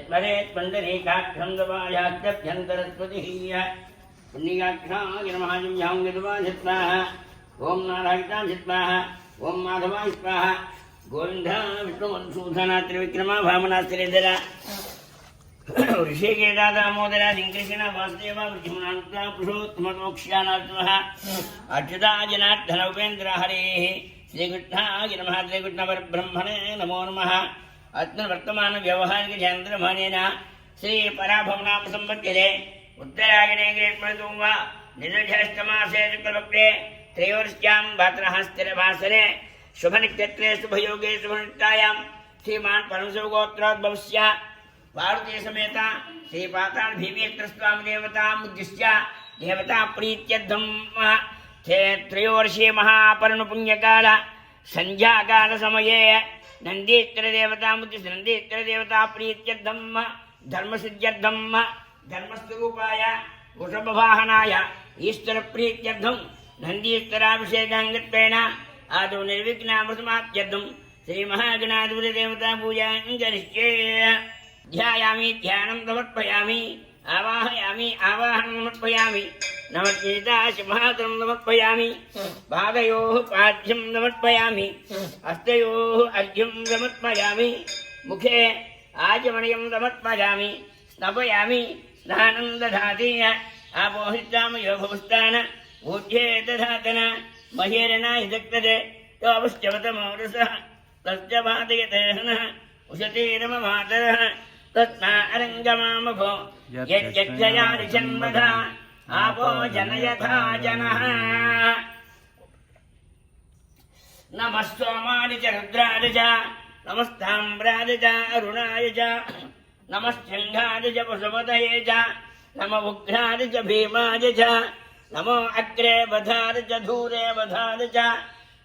स्मरेत् पुण्डरीकाक्षं दवायात्यभ्यन्तरस्वतिः पुण्डरीकाक्षाय नमः जिह्वाङ्गदवाय स्वाहा ॐ नारायणाय स्वाहा ॐ माधवाय स्वाहा गोविन्द विष्णुमधुसूदन त्रिविक्रमा वामना श्रीधर ऋषिकेश दामोदर लिङ्कृष्ण वासुदेव वृषिमनान्ता पुरुषोत्तमोक्ष्यानात्मः अच्युताजनार्दन उपेन्द्र हरेः श्रीकृष्णाय नमः श्रीकृष्णपरब्रह्मणे नमो नमः अत्नवर्तमान व्यवहारिक चन्द्रमानेन श्री पराभवनाम संवत्सरे उत्तरायणे ग्रीष्मऋतुः निजष्टमासे शुक्लपक्षे त्रयोदश्यां भाद्रः स्थिरवासरे शुभनक्षत्रे शुभयोगे शुभनिष्ठायां श्रीमान् परमशिवगोत्रोद्भवस्य पार्वती समेत श्री पाताल भीमेश्वर स्वामी देवतामुद्दिश्य देवता प्रीत्यर्थं त्रयोदशी महापर्व पुण्यकाल संध्याकाल समये नंदीश्वर देवतामुद्दिश्य नंदीश्वर देवता प्रीत्यर्थं धर्मसिद्ध्यर्थं धर्मस्वरूपाय वृषभवाहनाय ईश्वर प्रीत्यर्थं नंदीश्वराभिषेकाङ्गत्वेन आदौ निर्विघ्नामृतमाप्त्यर्थं श्री महागणाधिपति देवता पूजां करिष्ये ध्यायामि ध्यानं समर्पयामि आवाहयामि आवाहनं समर्पयामि नमस्कृताशमहात्रं समर्पयामि पादयोः पाद्यं समर्पयामि हस्तयोः अर्घ्यं समर्पयामि मुखे आचमनीयं समर्पयामि स्नापयामि स्नानं दधाति आपोहितामयो भवस्तान ऊर्ध्वे दधातन महेरना हिदक्तते तवश्चवतमोरसः तस्य भातयते हनः उशतीरममातरः तस्मा अरङ्गमामभो यज्ञक्षयारिषन्वधा आपो जनयथा जनः नमः सोमाय च रुद्राय च नमस्ताम्राय च अरुणाय च नमः शङ्खाय च पशुपतये च नमो उग्राय च भीमाय च नमो अग्रे वधाय च धूरे वधाय च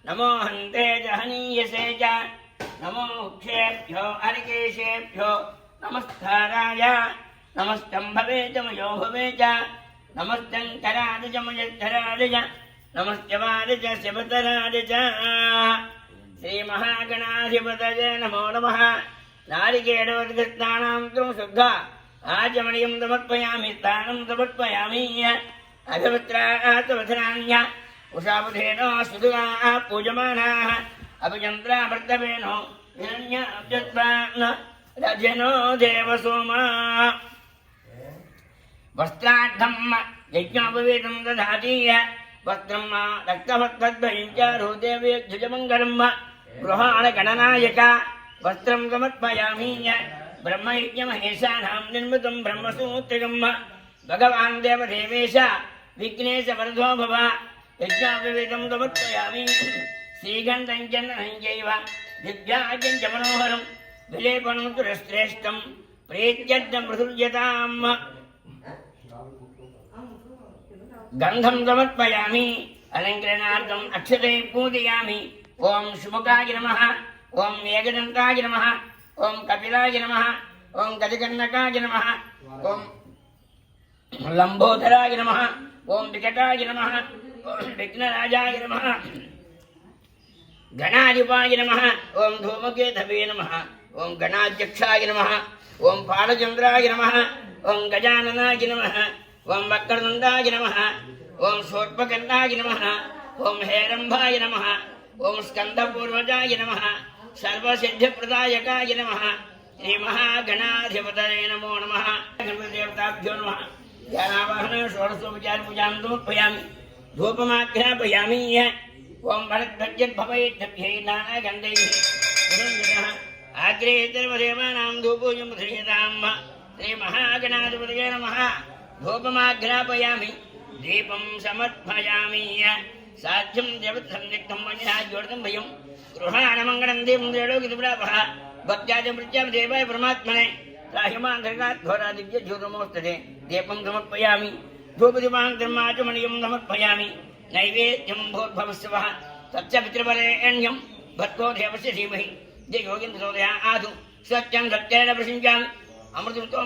नमो हन्ते च हनीयसे च नमो मुख्येभ्यो हरिकेशेभ्यो नमस्काराय नमस्तंभवे च मयो भवे च नमस्तंकराय च मयद्धराय च नमस्त्यवाय च शिवतराय च श्रीमहागणाधिपतये नमो नमः नारिकेलोद्गतानां त्वं शुद्धा आचमनीयं समर्पयामि स्नानं समर्पयामि अभिवत्रातवधनान्य उषाबुधेनो सुदुगाः पूजमानाः अभिचन्द्रामर्दवेनो हिरण्यजत्वान् रजनो देवसोमा वस्त्रार्थं यज्ञोपवीतं दधाति वस्त्रं रक्तवत्तद्वयं च रोदेव्यज्जुजमङ्गलं गृहाणगणनायक वस्त्रं समर्पयामि ब्रह्मयज्ञमहेशानां निर्मितं ब्रह्मसूत्रिकं भगवान् देवदेवेश विघ्नेशवरदो भव यज्ञोपवीतं समर्पयामि श्रीगन्धं चन्दनं चैव दिव्याज्ञं च मनोहरं विलेपनं सुरश्रेष्ठं प्रीत्यर्थं प्रसुर्यताम् गन्धं समर्पयामि अलङ्करणार्थम् अक्षते पूजयामि ॐ शुभकाय नमः ॐ एकदन्ताय नमः ॐ कपिलाय नमः ॐ गजकर्णकाय नमः ॐ लम्बोदराय नमः ॐ विकटाय नमः ॐ विघ्नराजाय नमः गणाधिपाय नमः ॐ धूमकेतवे नमः ॐ गणाध्यक्षाय नमः ॐ पालचन्द्राय नमः ॐ गजाननाय नमः ॐ वक्रतुण्डाय नमः ॐ शूर्पकर्णाय नमः ॐ हेरम्भाय नमः ॐ स्कन्दपूर्वजाय नमः सर्वसिद्धिप्रदायकाय नमः श्रीमहागणाधिपतये नमो नमः गणपतिदेवताभ्यो नमः ध्यानावाहन षोडशोपचारपूजां समर्पयामि धूपमाघ्रापयामि ओं भरद्भज्यद्भवेद्भ्यै नानागन्धैः पुरञ्जनः आग्रे सर्वदेवानां धूपोऽयं प्रदीयतां श्रीमहागणाधिपतये नमः धूपमाघ्रापयामि दीपं समर्पयामि साध्यं देवसंयुक्तं मन्यः ज्योतिं भयं गृहाणमङ्गलं दीपं देवलोकितुप्रापः भक्त्यादिमृत्यां देवाय परमात्मने राहिमान्धकाद्घोरादिव्यज्योतिर्मोस्तते दीपं समर्पयामि धूपदीपान्तर्माचमनीयं समर्पयामि नैवेद्यं भूर्भवस्वः तच्च पितृवरेण्यं भर्गो देवस्य धीमहि जयोगिन्द्रोदया आदु सत्यं सत्येन प्रसिञ्चामि अमृतो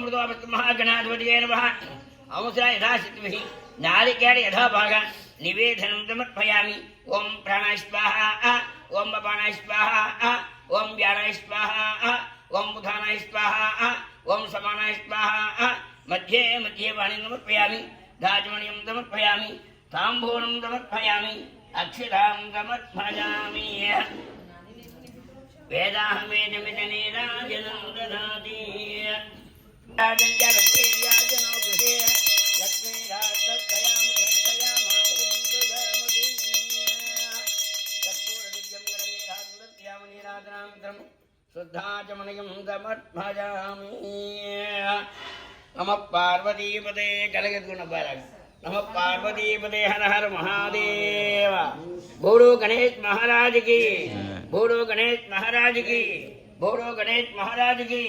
महागणाधिपतये नमः अमुसरा यथाशक्तिभिः नारिकेल यथा भागा निवेदनं समर्पयामि ओं प्राणाय स्वाहा ओं अपानाय स्वाहा ओं व्यानाय स्वाहा ओं बुधानाय स्वाहा ओं समान पुष्पाणि समर्पयामि दाजमणिं समर्पयामि ताम्बूलं समर्पयामि अक्षतां समर्पयामि वेदाहमेदमिदनीराजनं ददाति राजञ्जरतेर्याजनो गृहे लक्ष्मीराजतत्कयां केतयामातुं तत्पूर्वदिव्यं गणनीराजनत्यामनीराजनामित्रं शुद्धाचमणिं समर्पयामि नमः पार्वतीपते कलगुणपरग नमः पार्वतीपते हर हर महादेव बोलो गणेश महाराज की बोलो गणेश महाराज की बोलो गणेश महाराज की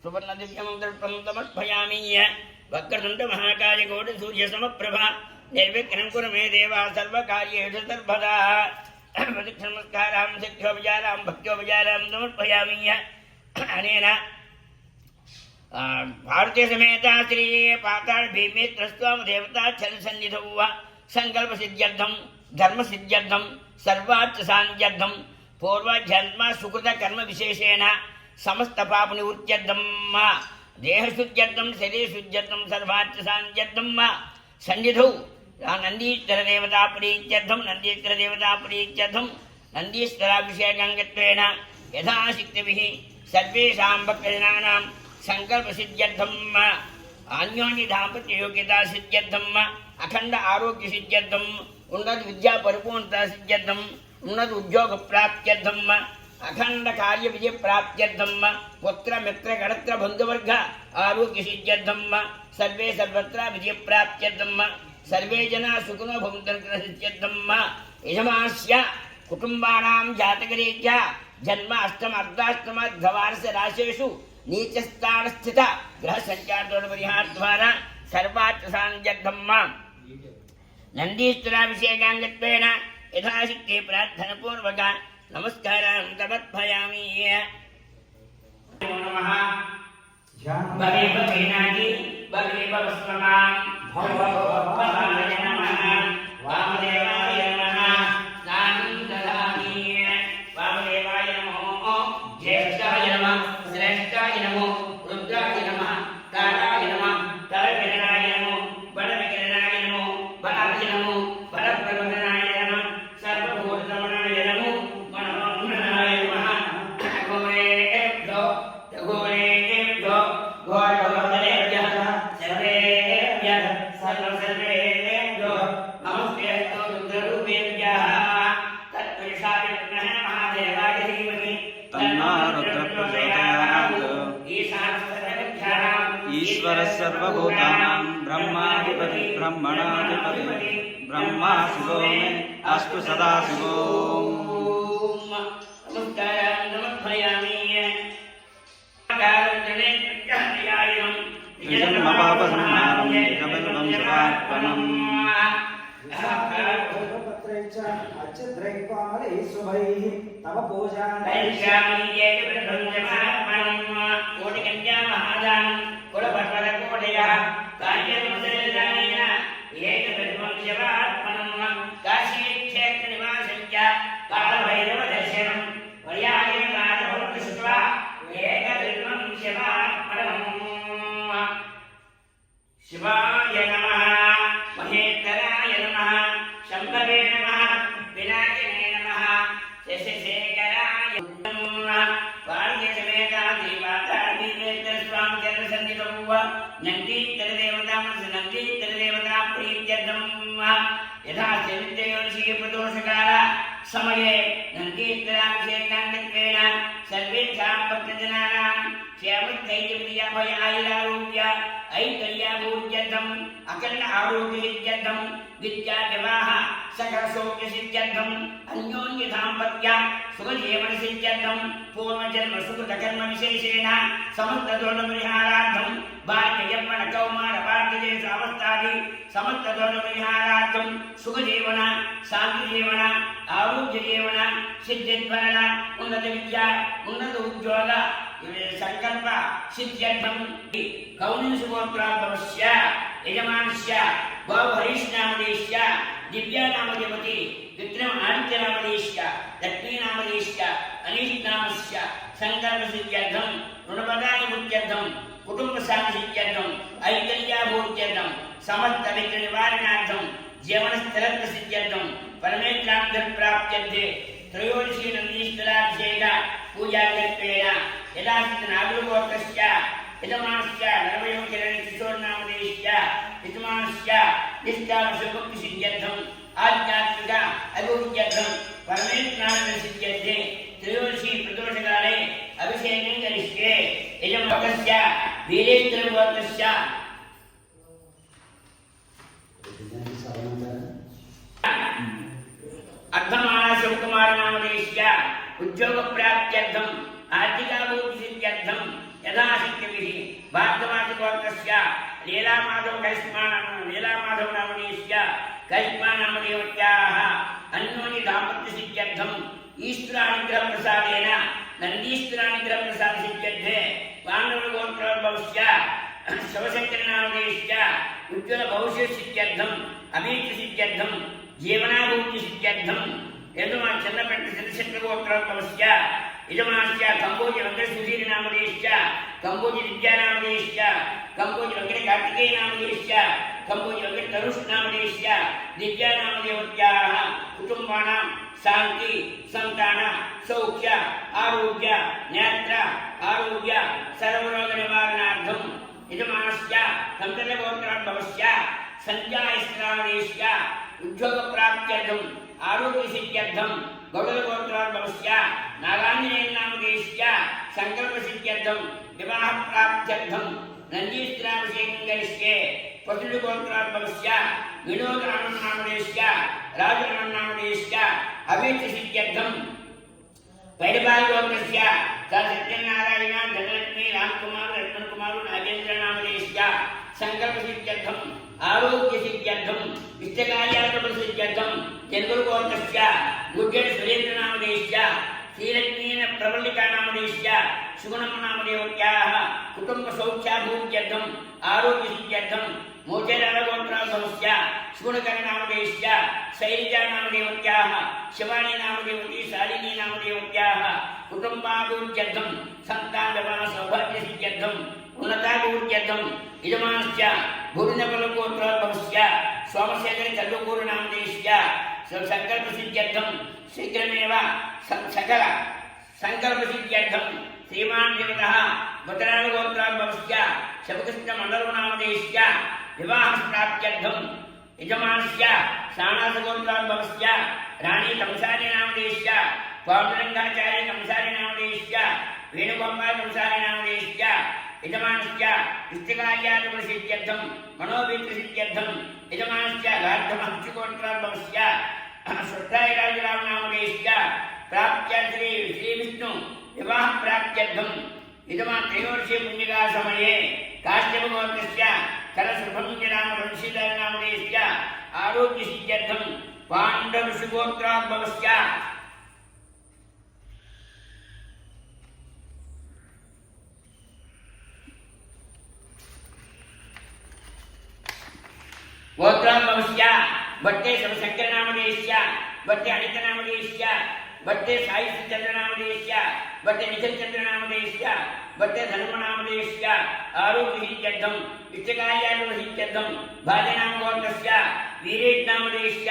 सुवर्ण दिव्यं दर्पं समर्पयामि वक्रतुण्ड महाकाय कोटि सूर्य समप्रभा निर्विघ्नं कुरु मे देव सर्वकार्येषु सर्वदा प्रदक्षिणमस्कारां शिक्षोपचारां भक्त्योपचारां समर्पयामि अनेन भारतीय समेत श्री पाताल भीमेत्र स्वाम देवता चल सन्निधौ संकल्प सिद्ध्यर्थं धर्म सिद्ध्यर्थं सर्वार्थ सान्ध्यर्थं पूर्व जन्म सुकृत कर्म विशेषेण समस्त पाप निवृत्त्यर्थं देह शुद्ध्यर्थं शरीर शुद्ध्यर्थं सर्वार्थ सान्ध्यर्थं सन्निधौ नन्दीश्वर देवता प्रीत्यर्थं नन्दीश्वर देवता प्रीत्यर्थं नन्दीश्वराभिषेकं यथाशक्तिभिः सर्वेषां भक्तजनानां संकल्प सिद्ध्यर्थं अन्योन्य दाम्पत्य योग्यता सिद्ध्यर्थं अखंड आरोग्य सिद्ध्यर्थं उन्नत विद्या परिपूर्णता सिद्ध्यर्थं उन्नत उद्योग प्राप्त्यर्थं अखंड कार्य विजय प्राप्त्यर्थं पुत्र मित्र गणत्र बंधुवर्ग आरोग्य सिद्ध्यर्थं सर्वे सर्वत्र विजय प्राप्त्यर्थं सर्वे जना सुखिनो भवन्तु सिद्ध्यर्थं यजमानस्य कुटुंबानां जातकरीत्या जन्म अष्टम अर्धाष्टम द्वादश राशिषु नीचस्थान स्थित ग्रह संचार दोष परिहार द्वारा सर्वार्थ सान्ध्यर्थं नन्दीश्वराभिषेकाङ्गत्वेन यथाशक्ति प्रार्थना पूर्वक नमस्कारान् समर्पयामि नमः भवे भवेनादि भवे भवस्ममां भवाय नमः वामदेवाय नमः स्नानं ददामि वामदेवाय नमो ज्येष्ठाय नमः श्रेष्ठाय नमो रुद्राय नमः ताराय नमः तारकिरणाय नमो बलविकिरणाय नमो बलाय नमो बलप्रबोधनाय नमः सर्वभूतरमणाय नमो मनोन्मनाय नमः घोरेभ्यो घोरभवनेभ्यः सर्वेभ्यः सर्वेभ्यो नमस्तेऽस्तु रुद्ररूपेभ्यः तत्पुरुषाय नमः महादेवाय धीमहि तन्नो रुद्रप्रचोदयात् ईश्वर सर्वभूतानां ब्रह्माधिपति ब्रह्मणाधिपति ब्रह्मा शिवो मे अस्तु सदा शिवो नमस्कारान् समर्पयामि जन्मपापसंहारं जगद्गुरुं शिवार्पणम् तव पूजा कोटिकन्या महादानं कुलपर्वतकोटयः कार्यमसेन एकविधं शिवार्पणं काशीक्षेत्रनिवासं च कालभैरवदर्शनं पर्याये कालभौतश्वा एकविधं शिवार्पणम् शिवाय नमः महेश्वराय नमः शम्भवे नमः विनायकने नमः शशिशेखराय नमः पार्वती समेत श्रीमाता भीमेश्वर स्वामी जन्मसन्निधौ नन्दीश्वर देवता प्रीत्यर्थं यथा चैत्रयोषि प्रदोषकाल समये नन्दीश्वराभिषेकाङ्गत्वेन सर्वेषां भक्तजनानां क्षेमस्थैर्यविद्याभय आयुरारोग्य ऐकल्याभूत्यर्थम् अखण्ड आरोग्यसिद्ध्यर्थं विद्या विवाह सकलसौख्यसिद्ध्यर्थम् अन्योन्य दाम्पत्य सुखजीवनसिद्ध्यर्थं पूर्वजन्म सुकृतकर्म विशेषेण समस्तदोषपरिहारार्थं बाल्ययौवन कौमार वार्धक्येषु अवस्थादि समस्तदोषपरिहारार्थं सुखजीवन शान्तिजीवन आरोग्यजीवन सिद्धिद्वरण उन्नत विद्या उन्नत उद्योग संकल्प सिद्ध्यर्थं कौनिसुगोत्राद्भवस्य यजमानस्य भवहरीशनामदेश्य दिव्यानामदेवती विक्रम आदित्यनामदेश्य लक्ष्मीनामदेश्य अनीशनामस्य संकल्प सिद्ध्यर्थं ऋणपदानि मुच्यर्थं కుటుంబ శాంతిత్యర్థం ఐకల్యాభూత్యర్థం సమస్త విఘ్న నివారణార్థం జీవన స్థిరత్వ సిద్ధ్యర్థం పరమేత్రాంతర్ప్రాప్త్యర్థే త్రయోదశీ నందీశ్వరాభిషేక పూజాకల్పేన యథాస్థిత నాగులగోత్రస్య యజమానస్య నరవయోకిరణి కిశోర్నామదేశ్య యజమానస్య నిష్కామశుభక్తి సిద్ధ్యర్థం ఆధ్యాత్మిక అభివృద్ధ్యర్థం పరమేత్రాంతర సిద్ధ్యర్థే త్రయోదశీ ప్రదోషకాలే అభిషేకం కరిష్యే యజమానస్య వీరేంద్రగోత్రస్య అర్ధమానస కుమార నామదేశ్య ఉద్యోగ ప్రాప్త్యర్థం ఆర్థికాభివృద్ధిసిద్ధ్యర్థం యథాశక్తిభిః భార్గవాదిగోత్రస్య లీలామాధవ నామదేశ్య కైష్మా నామదేవత్యాః అన్యోన్య దాంపత్యసిద్ధ్యర్థం ఈశ్వరానుగ్రహ ప్రసాదేన నందీశ్వరానుగ్రహ ప్రసాద సిద్ధ్యర్థే పాండవగోత్రోద్భవస్య శివశంకర నామదేశ్య ఉజ్వల భవిష్యత్ సిద్ధ్యర్థం అభీష్ట సిద్ధ్యర్థం జీవనాభివృద్ధి సిద్ధ్యర్థం యజమా చంద్రపెట్ట చంద్రశేఖరగోత్రోద్భవస్య యజమానస్య కంబోజి వెంకట సుధీర్ నామదేశ్య కంబోజి విద్యానామదేశ్య కంబోజి వెంకట కార్తికేయ నామదేశ్య కంబోజి వెంకట తరుష్ నామదేశ్య దివ్యానామదేవత్యాః కుటుంబానాం శాంతి సంతాన సౌఖ్య ఆరోగ్య నేత్ర ఆరోగ్య సర్వరోగ నివారణార్థం యజమానస్య కంకణగోత్రోద్భవస్య సంధ్యాయస్నామదేశ్య ఉద్యోగ ప్రాప్త్యర్థం ఆరోగ్య సిద్ధ్యర్థం గౌడగోత్రోద్భవస్య నాగాంజనేయ నామదేశ్య సంకల్ప సిద్ధ్యర్థం వివాహ ప్రాప్త్యర్థం నందీశ్వరాభిషేకం కరిష్యే పశుగోత్రోద్భవస్య వినోదరామం నామదేశ్య రాజరామం నామదేశ్య అభీష్ట సిద్ధ్యర్థం వైడబాలగోత్రస్య సత్యనారాయణ ధనలక్ష్మి రామ్కుమార్ రత్నకుమారు నాగేంద్ర నామదేశ్య సంకల్ప సిద్ధ్యర్థం ఆరోగ్య సిద్ధ్యర్థం ఇష్టకార్యార్థ సిద్ధ్యర్థం చంద్రగోత్రస్య గుజ్జడ సురేంద్ర నామదేశ్య శ్రీలక్ష్మీన ప్రవల్లికా నామదేశ్య సుగుణమ్మ నామదేవత్యాః కుటుంబ సౌఖ్యాభివృద్ధ్యర్థం ఆరోగ్య సిద్ధ్యర్థం మోచరాలగోత్రోద్భవస్య సుగుణకర నామదేశ్య శైలజా నామదేవత్యాః శివాని నామదేవతి శాలిని నామదేవత్యాః కుటుంబాభివృద్ధ్యర్థం సంతాన సౌభాగ్య సిద్ధ్యర్థం ఉన్నతాభివృద్ధ్యర్థం యజమానస్య భూరినపలగోత్రోద్భవస్య సోమశేఖర చల్లుకూరు నామదేశ్య సంకల్ప సిద్ధ్యర్థం శీఘ్రమేవ సకల సంకల్ప సిద్ధ్యర్థం శ్రీమాన్ దేవతః భద్రాలగోత్రోద్భవస్య శివకృష్ణ మండల నామదేశ్య వివాహ ప్రాప్త్యర్థం యజమానస్య సానాసగోత్రోద్భవస్య రాణి కంసారి నామదేశ్య పాండురంగాచార్య కంసారి నామదేశ్య వేణుగోపాల కంసారి నామదేశ్య యజమానస్య ఇష్టకార్యార్థ సిద్ధ్యర్థం మనోభీత సిద్ధ్యర్థం యజమానస్య గార్ధమహర్షిగోత్రోద్భవస్య సృష్టాయరాజరామ నామదేశ్య ప్రాప్త్య శ్రీ విష్ణు వివాహ ప్రాప్త్యర్థం యజమాన త్రయోదశి పుణ్యగా సమయే కాశ్యపగోత్రస్య కరసుబ్రహ్మణ్యనామ వంశీధర నామదేశ్య ఆరోగ్య సిద్ధ్యర్థం పాండవృషిగోత్రోద్భవస్య గోత్రోద్భవస్య భట్టే శివశంకర నామదేశ్య భట్టే అనిత నామదేశ్య భట్టే సాయి చంద్ర నామదేశ్య భట్టే నిఖిల్ చంద్ర నామదేశ్య భట్టే ధర్మ నామదేశ్య ఆరోగ్య సిద్ధ్యర్థం ఇష్టకార్యార్థ సిద్ధ్యర్థం భార్యనామగోత్రస్య వీరేష్ నామదేశ్య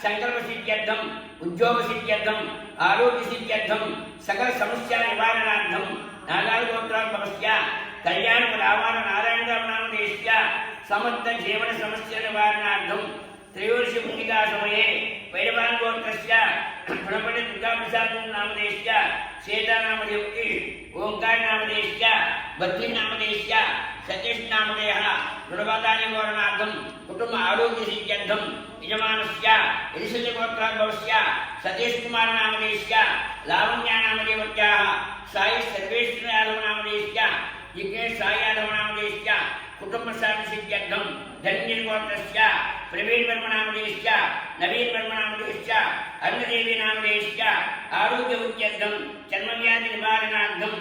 సంకల్ప సిద్ధ్యర్థం ఉద్యోగ సిద్ధ్యర్థం ఆరోగ్య సిద్ధ్యర్థం సకల సమస్య నివారణార్థం నాగాలగోత్రోద్భవస్య కళ్యాణ రామాన నారాయణరావు నామదేశ్య సమర్థ జీవన సమస్య నివారణార్థం త్రయోదశి పుణ్యగా సమయే వైడబాలగోత్రస్య గుణపతి దుర్గాప్రసాదం నామదేశ్య సీతానామదేవతి ఓంకార నామదేశ్య బద్రీ నామదేశ్య సతీష్ నామదేహ గుణపతాని గోరణార్థం కుటుంబ ఆరోగ్య సిద్ధ్యర్థం యజమానస్య యశగోత్రోద్భవస్య సతీష్ కుమార నామదేశ్య లావణ్య నామదేవత్యాః సాయి సర్వేశ్వర యాదవ నామదేశ్య జిజ్ఞేష్ సాయి యాదవ నామదేశ్య కుటుంబ శాంతి సిద్ధ్యర్థం ధన్యగోత్రస్య ప్రవీణ్ వర్మ నామదేశ్య నవీన్ వర్మ నామదేశ్య అరుణదేవి నామదేశ్య ఆరోగ్య ఉద్యర్థం చర్మవ్యాధి నివారణార్థం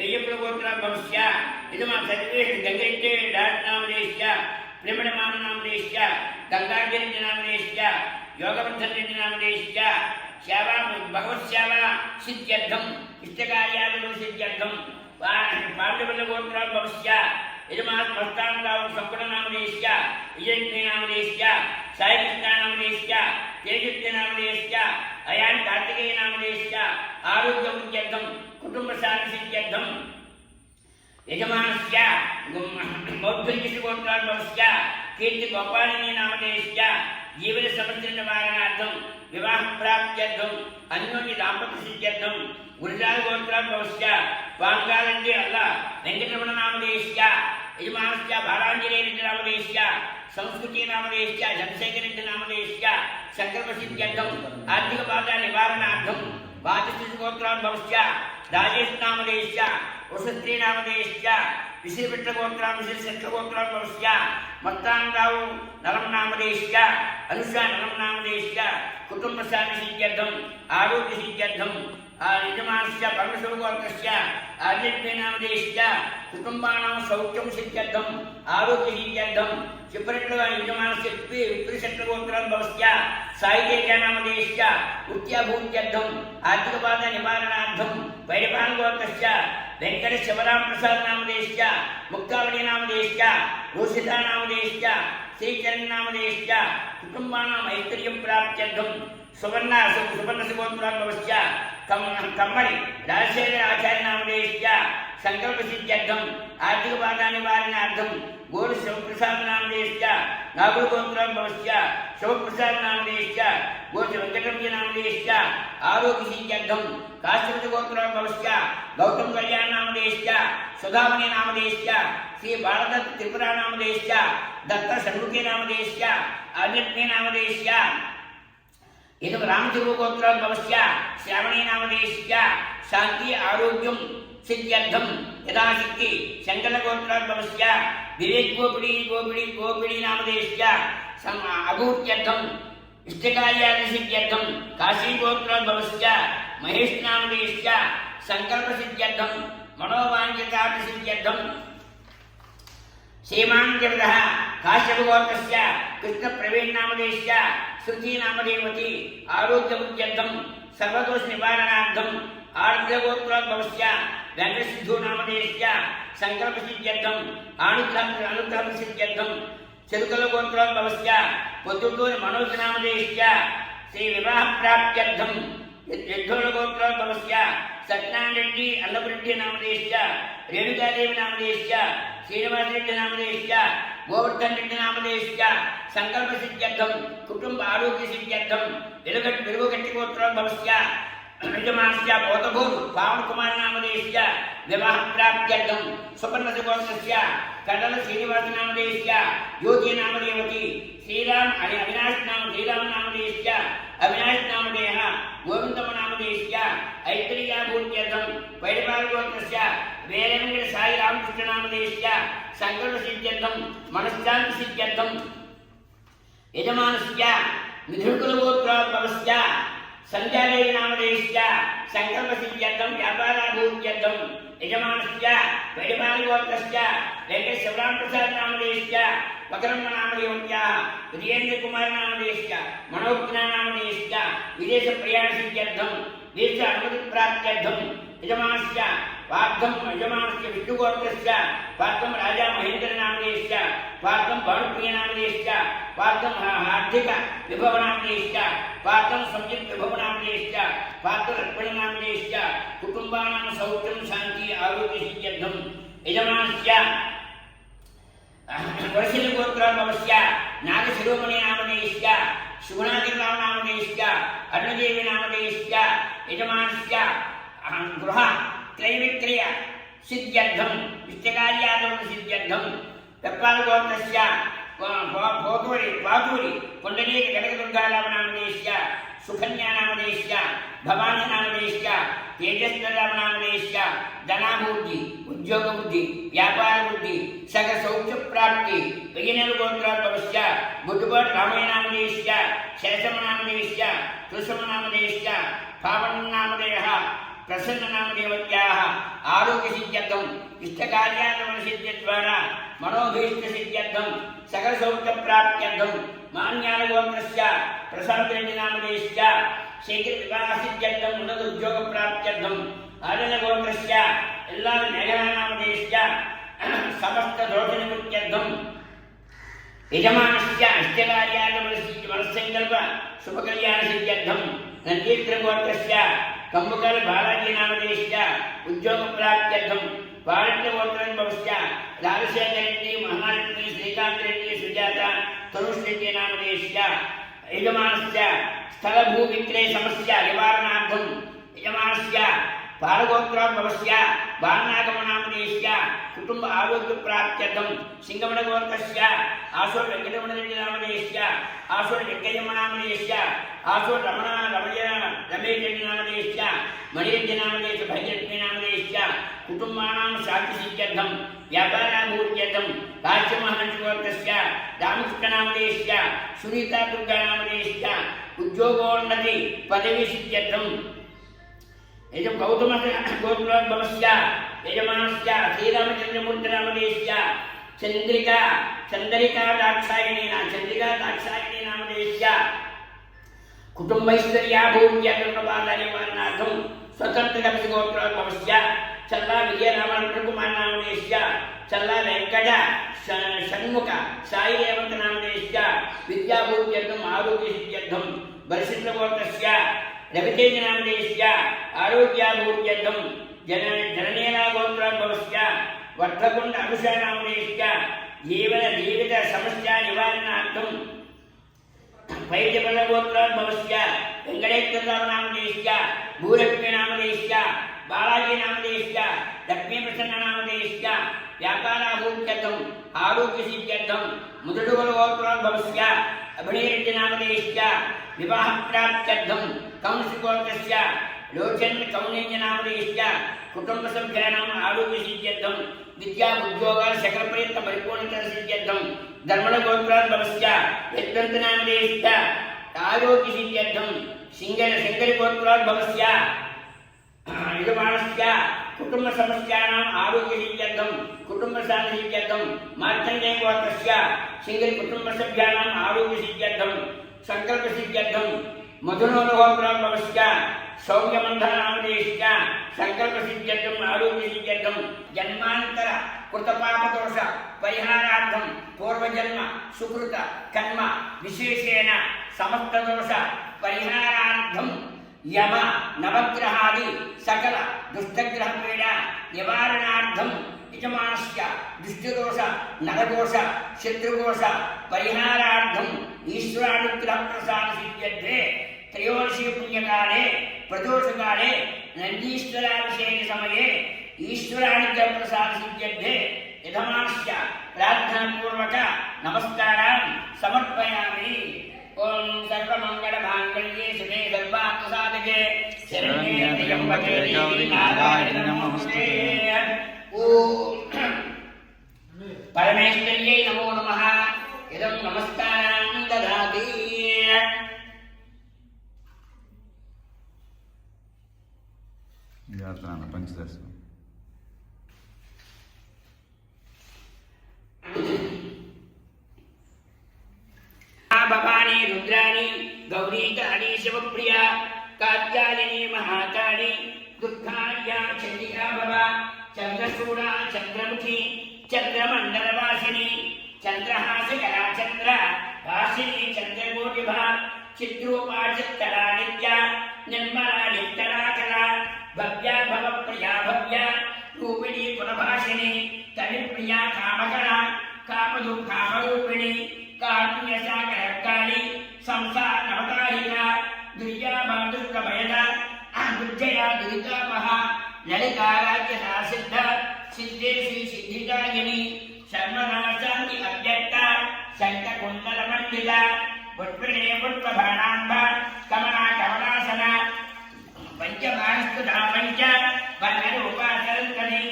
వెయ్యపులగోత్రోద్భవస్య యజమా సర్వేష్ గంగరెడ్డి డాట్ నామదేశ్య ప్రేమణమాన నామదేశ్య గంగాగిరెడ్డి నామదేశ్య యోగవర్ధన్ రెడ్డి నామదేశ్య సేవా భగవత్ సేవ సిద్ధ్యర్థం ఇష్టకార్యాలు సిద్ధ్యర్థం पाण्डवगोत्राद्भवस्य यजमानमस्तानराव संकुलनामधेयस्य विजयनामधेयस्य साईकृष्णनामधेयस्य तेजस्वीनामधेयस्य अयान् कार्तिकेयनामधेयस्य आरोग्यवृद्ध्यर्थं कुटुम्बशान्तिसिद्ध्यर्थं यजमानस्य मौद्गल्यगोत्राद्भवस्य कीर्तिगोपालिनीनामधेयस्य जीवनसमस्यानिवारणार्थं विवाहप्राप्त्यर्थं अन्योन्य दाम्पत्यसिद्ध्यर्थं गुरुजागोत्राद्भवस्य वाङ्गालड्डे अल्ल वेङ्कटरमणनामधेयस्य यजमानस्य बालाञ्जनेयनामधेयस्य संस्कृतिनामधेयस्य जनशेखरनामधेयस्य सङ्कल्पसिद्ध्यर्थं आर्थिकबाधानिवारणार्थं वाचस्पतिगोत्राद्भवस्य राजेशनामधेयस्य वसुस्त्रीनामधेयस्य विश्रीभट्टगोत्राद्भवस्य मत्तानराव नलमनामधेयस्य अनुषा नलमनामधेयस्य कुटुम्बशान्तिसिद्ध्यर्थं आरोग्यसिद्ध्यर्थं यजमानस्य परमशिवगोत्रस्य आदित्यनामधेयस्य कुटुम्बानां सौख्यं सिद्ध्यर्थं आरोग्यसिद्ध्यर्थं चिपरेट्ल यजमानस्य विप्रिशट्टगोत्राद्भवस्य साहित्यनामधेयस्य उत्याभूत्यर्थं आर्थिकबाधनिवारणार्थं वैरपालगोत्रस्य वेङ्कटशिवरामप्रसादनामधेयस्य मुक्तावलीनामधेयस्य रोषितानामधेयस्य श्रीचरणनामधेयस्य कुटुम्बानाम् ऐश्वर्यं प्राप्त्यर्थं सुवर्णसुगोत्राद्भवस्य कम्मणि राजशेखर आचार्यनामधेयस्य सङ्कल्पसिद्ध्यर्थं आर्थिकबाधानिवारणार्थं गोरु शिवप्रसादनामधेयस्य नागुलगोत्राद्भवस्य शिवप्रसादनामधेयस्य गोच वेङ्कटरमणनामधेयस्य आरोग्यसिद्ध्यर्थं काश्यपगोत्राद्भवस्य गौतम कल्याणनामधेयस्य सुधामणिनामधेयस्य श्री बालदत्त त्रिपुरानामधेयस्य दत्त षण्मुखीनामधेयस्य आदित्यनामधेयस्य इदं रामचन्द्रगोत्राद्भवस्य श्रावणीनामधेयस्य शान्ति आरोग्यं सिद्ध्यर्थं यथाशक्ति शङ्करगोत्राद्भवस्य विवेकगोपिणीनामधेयस्य अभूत्यर्थं इष्टकार्यादिसिद्ध्यर्थं काशीगोत्राद्भवस्य महेशनामधेयस्य सङ्कल्पसिद्ध्यर्थं मनोवाञ्छितार्थसिद्ध्यर्थं सीमाञ्जवदः काश्यपगोत्रस्य कृष्णप्रवीणनामधेयस्य श्रुतिनामधेयवती आरोग्यवृद्ध्यर्थं सर्वदोषनिवारणार्थं आर्द्रगोत्राद्भवस्य वेङ्कटसिद्धूनामधेयस्य सङ्कल्पसिद्ध्यर्थं अनुग्रहसिद्ध्यर्थं चरुकलगोत्राद्भवस्य पुत्तूरु मनोजनामधेयस्य श्रीविवाहप्राप्त्यर्थं यद्धोलगोत्राद्भवस्य सत्यनारायणरेड्डी अन्नपुरेड्डिनामधेयस्य रेणुकादेवीनामधेयस्य श्रीनिवासरेड्डिनामधेयस्य गोवर्धनरेड्डिनामधेयस्य सङ्कल्पसिद्ध्यर्थं कुटुम्ब आरोग्यसिद्ध्यर्थं वेलुगट्टिगोत्राद्भवस्य यजमानस्य बोधभूतु पावनकुमारनामधेयस्य विवाहप्राप्त्यर्थं सुपर्णसुगोत्रस्य कडल श्रीनिवासनामधेयस्य ज्योतिनामधेयवती श्रीरामनामधेयस्य अविनाशनामधेयः गोविन्दमनामधेयस्य ऐश्वर्याभूत्यर्थं वैरपालगोत्रस्य वेलवेङ्कट साई रामकृष्णनामधेयस्य सङ्कल्पसिद्ध्यर्थं मनश्शान्तिसिद्ध्यर्थं यजमानस्य मिथुनकुलगोत्राद्भवस्य सञ्जादेवीनामधेयस्य सङ्कल्पसिद्ध्यर्थं व्यापाराभूत्यर्थं यजमानस्य वैरपालगोत्रस्य वेङ्कटशिवरामप्रसादनामधेयस्य वक्रम्मनामधेयवत्याः विजयेन्द्रकुमारनामधेयस्य मनोज्ञानामधेयस्य विदेशप्रयाणसिद्ध्यर्थं देश अनुमतिप्राप्त्यर्थं यजमानस्य यजमानस्य विष्णुगोत्रस्य पार्थं राजा महेन्द्रनामधेयस्य पार्थं भानुप्रियनामधेयस्य पार्थं हार्दिक विभवनामधेयस्य पार्थं संयुक्त विभवनामधेयस्य पार्थं लक्ष्मणनामधेयस्य कुटुम्बानां सौख्यं शान्ति आरोग्यसिद्ध्यर्थं यजमानस्य वरशिलगोत्राद्भवस्य नागशिरोमणिनामधेयस्य शुभनागिरिनामधेयस्य अरुणदेवीनामधेयस्य यजमानस्य गृह क्रयविक्रय सिद्ध्यर्थं इष्टकार्यादवसिद्ध्यर्थं पेप्पालगोत्रस्य पातूरि पुण्डरीक कनकदुर्गारामनामधेयस्य सुकन्यानामधेयस्य भवानीनामधेयस्य तेजस्वरामनामधेयस्य धनाभिवृद्धि उद्योगवृद्धि व्यापारवृद्धि सकलसौख्यप्राप्ति विजयनगरगोत्राद्भवस्य बुद्धभट्ट रामयनामधेयस्य शेषमनामधेयस्य तुलसमनामधेयस्य पावननामधेयः प्रसन्ननामदेवत्याः आरोग्यसिद्ध्यर्थं इष्टकार्यागमनसिद्ध्यद्वारा मनोभीष्टसिद्ध्यर्थं सकलसौख्यप्राप्त्यर्थं मान्यालगोत्रस्य प्रसादरेड्डिनामधेयस्य शीघ्रविवाहसिद्ध्यर्थं उन्नतोद्योगप्राप्त्यर्थं आर्यनगोत्रस्य अल्लाह मेघनामदेश्य समस्त दोषनिवृत्त्यर्थं यजमानस्य अष्टकार्यागमनसंकल्प शुभकल्याणसिद्ध्यर्थं नन्दीत्रगोत्रस्य कम्बुकल बालाजी नामदेश्य उद्योगप्राप्त्यर्थं वाणिज्यगोत्रस्य राजशेखरेड्डी महालक्ष्मी श्रीकान्तरेड्डी सुजाता तनुश्रेड्डी नामदेश्य यजमानस्य स्थलभूविक्रय समस्या निवारणार्थं यजमानस्य पालगोत्रोद्भवस्य बालनागमनामदेश्य कुटुंब आरोग्य प्राप्त्यर्थं सिंगमणगोत्रस्य आसोर वेंकटरमणरेड्डी नामदेश्य आसोर वेंकय्यमनामदेश्य आसोर रमेश रेड्डी नामदेश्य मणिरेड्डी नामदेश्य भैरलक्ष्मी नामदेश्य कुटुंबानां शान्तिसिद्ध्यर्थं व्यापाराभिवृद्ध्यर्थं काश्यमहर्षिगोत्रस्य रामकृष्णनामदेश्य सुनीता दुर्गा नामदेश्य उद्योगोन्नति पदवीसिद्ध्यर्थं यजम गौतम गोत्रोद्भवस्य यजमानस्य श्रीरामचंद्रमूर्तिनामदेश्य चंद्रिका दाक्षायणी नामदेश्य कुटुंबैश्वर्याभिवृद्ध्यर्थं स्वतंत्रगोत्रोद्भवस्य चल्ला विजयरामकुमार नामदेश्य चल्ला वेंकट षण्मुख साई रेवंत नामदेश्य विद्याभिवृद्ध्यर्थं आरोग्यसिद्ध्यर्थं बलसिद्धगोत्रस्य रवितेज नामदेश्य आरोग्याभिवृद्ध्यर्थं जननेना गोत्रोद्भवस्य वर्धकुंड अभिषा नामदेश्य जीवित समस्या निवारणार्थं वैद्यबल गोत्रोद्भवस्य वेंकटेश्वर नामदेश्य भूलक्ष्मी नामदेश्य बालाजी नामदेश्य लक्ष्मीप्रसन्न नामदेश्य व्यापाराभिवृद्ध्यर्थं आरोग्यसिद्ध्यर्थं मुदुडुगल गोत्रोद्भवस्य अभिनयरेड्डी नामदेश्य विवाह प्राप्त्यर्थं कंसगोत्रस्य लोचन कौनिन्य नामदेश्य कुटुंब सभ्यानाम् आरोग्यसिद्ध्यर्थं विद्या उद्योग सकलप्रयत्न परिपूर्णतरसिद्ध्यर्थं धर्मणगोत्रोद्भवस्य यद्वन्त नामदेश्य आरोग्यसिद्ध्यर्थं सिंगरिगोत्रोद्भवस्य यजमानस्य कुटुंब समस्यानाम् आरोग्यसिद्ध्यर्थं कुटुंबशान्तिसिद्ध्यर्थं मार्कण्डेयगोत्रस्य सिंगरि कुटुंब सभ्यानाम् आरोग्यसिद्ध्यर्थं संकल्पसिद्ध्यर्थं मधुनोगोत्रोद्भवस्य सौम्यमन्थनामदेश्य संकल्पसिद्ध्यर्थं आरोग्यसिद्ध्यर्थं जन्मान्तर कृतपापदोष परिहारार्थं पूर्वजन्म सुकृत कर्म विशेषेण समस्तदोष परिहारार्थं यम नवग्रहादि सकल दुष्टग्रह पीडा निवारणार्थं यजमानस्य दुष्टदोष नरदोष शत्रुदोष परिहारार्थं ईश्वरानुग्रह प्रसाद सिद्ध्यते त्रयोदशी पुण्यकाले प्रदोषकाले नन्दीश्वराभिषेक समये ईश्वरानुग्रह प्रसाद सिद्ध्यते यजमानस्य प्रार्थनापूर्वक नमस्कारान् समर्पयामि। ओम सर्वमंगलमांगल्ये शिवे सर्वार्थसाधके शरण्ये त्र्यंबके गौरी नारायणी नमोस्तुते। ओम परमेश्वर्यै नमो नमः। इदं नमस्कारान् ददाति। यात्रान पंचदश भवानी रुद्राणी गौरी काली शिवप्रिया कात्यायनी महाकाली दुर्गाया चंडिका भवा चंद्रचूड़ा चंद्रमुखी चंद्रमंडलवासिनी चंद्रहासकला चंद्र वासिनी चंद्रकोटिभा चिद्रूपा चित्तरा नित्या निर्मला नित्तरा कला भव्या भवप्रिया भव्या रूपिणी कुलभाषिनी कविप्रिया कामकला कामधु कामरूपिणी कारुण्यसागरकाली संसार नवतारिका दुर्या दुर्गभयदा दुर्जया दुरितापहा ललिता राज्यदा सिद्ध सिद्धेशी सिद्धिदायिनी शर्मनाशान्ति अव्यक्ता शङ्खकुण्डलमण्डिता पुष्पिणे पुष्पबाणाम्बा कमला कमलासना पंचमास्तुता पंच वर्णरूपा सरस्वती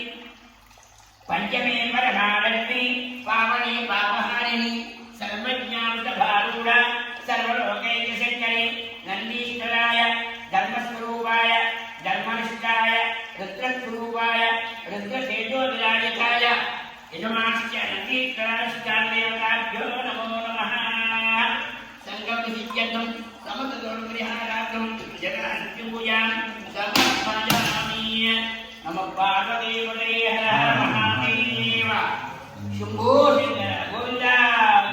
पंचमे वरदालक्ष्मी पावनी पापहारिणी सर्वज्ञानभारूढ सर्वलोकैकशङ्करी नन्दीश्वराय धर्मस्वरूपाय धर्मनिष्ठाय रुद्रस्वरूपाय रुद्रतेजोविराजिताय यजमानस्य नन्दीश्वराष्टादेवताभ्यो नमो नमः। सङ्गमसिद्ध्यर्थं समस्तदोषपरिहारार्थं जगन्नाथपूजां समर्पयामि। నమ పార్వతీపతే హర మహాదేవ శంభో శంకర గోవింద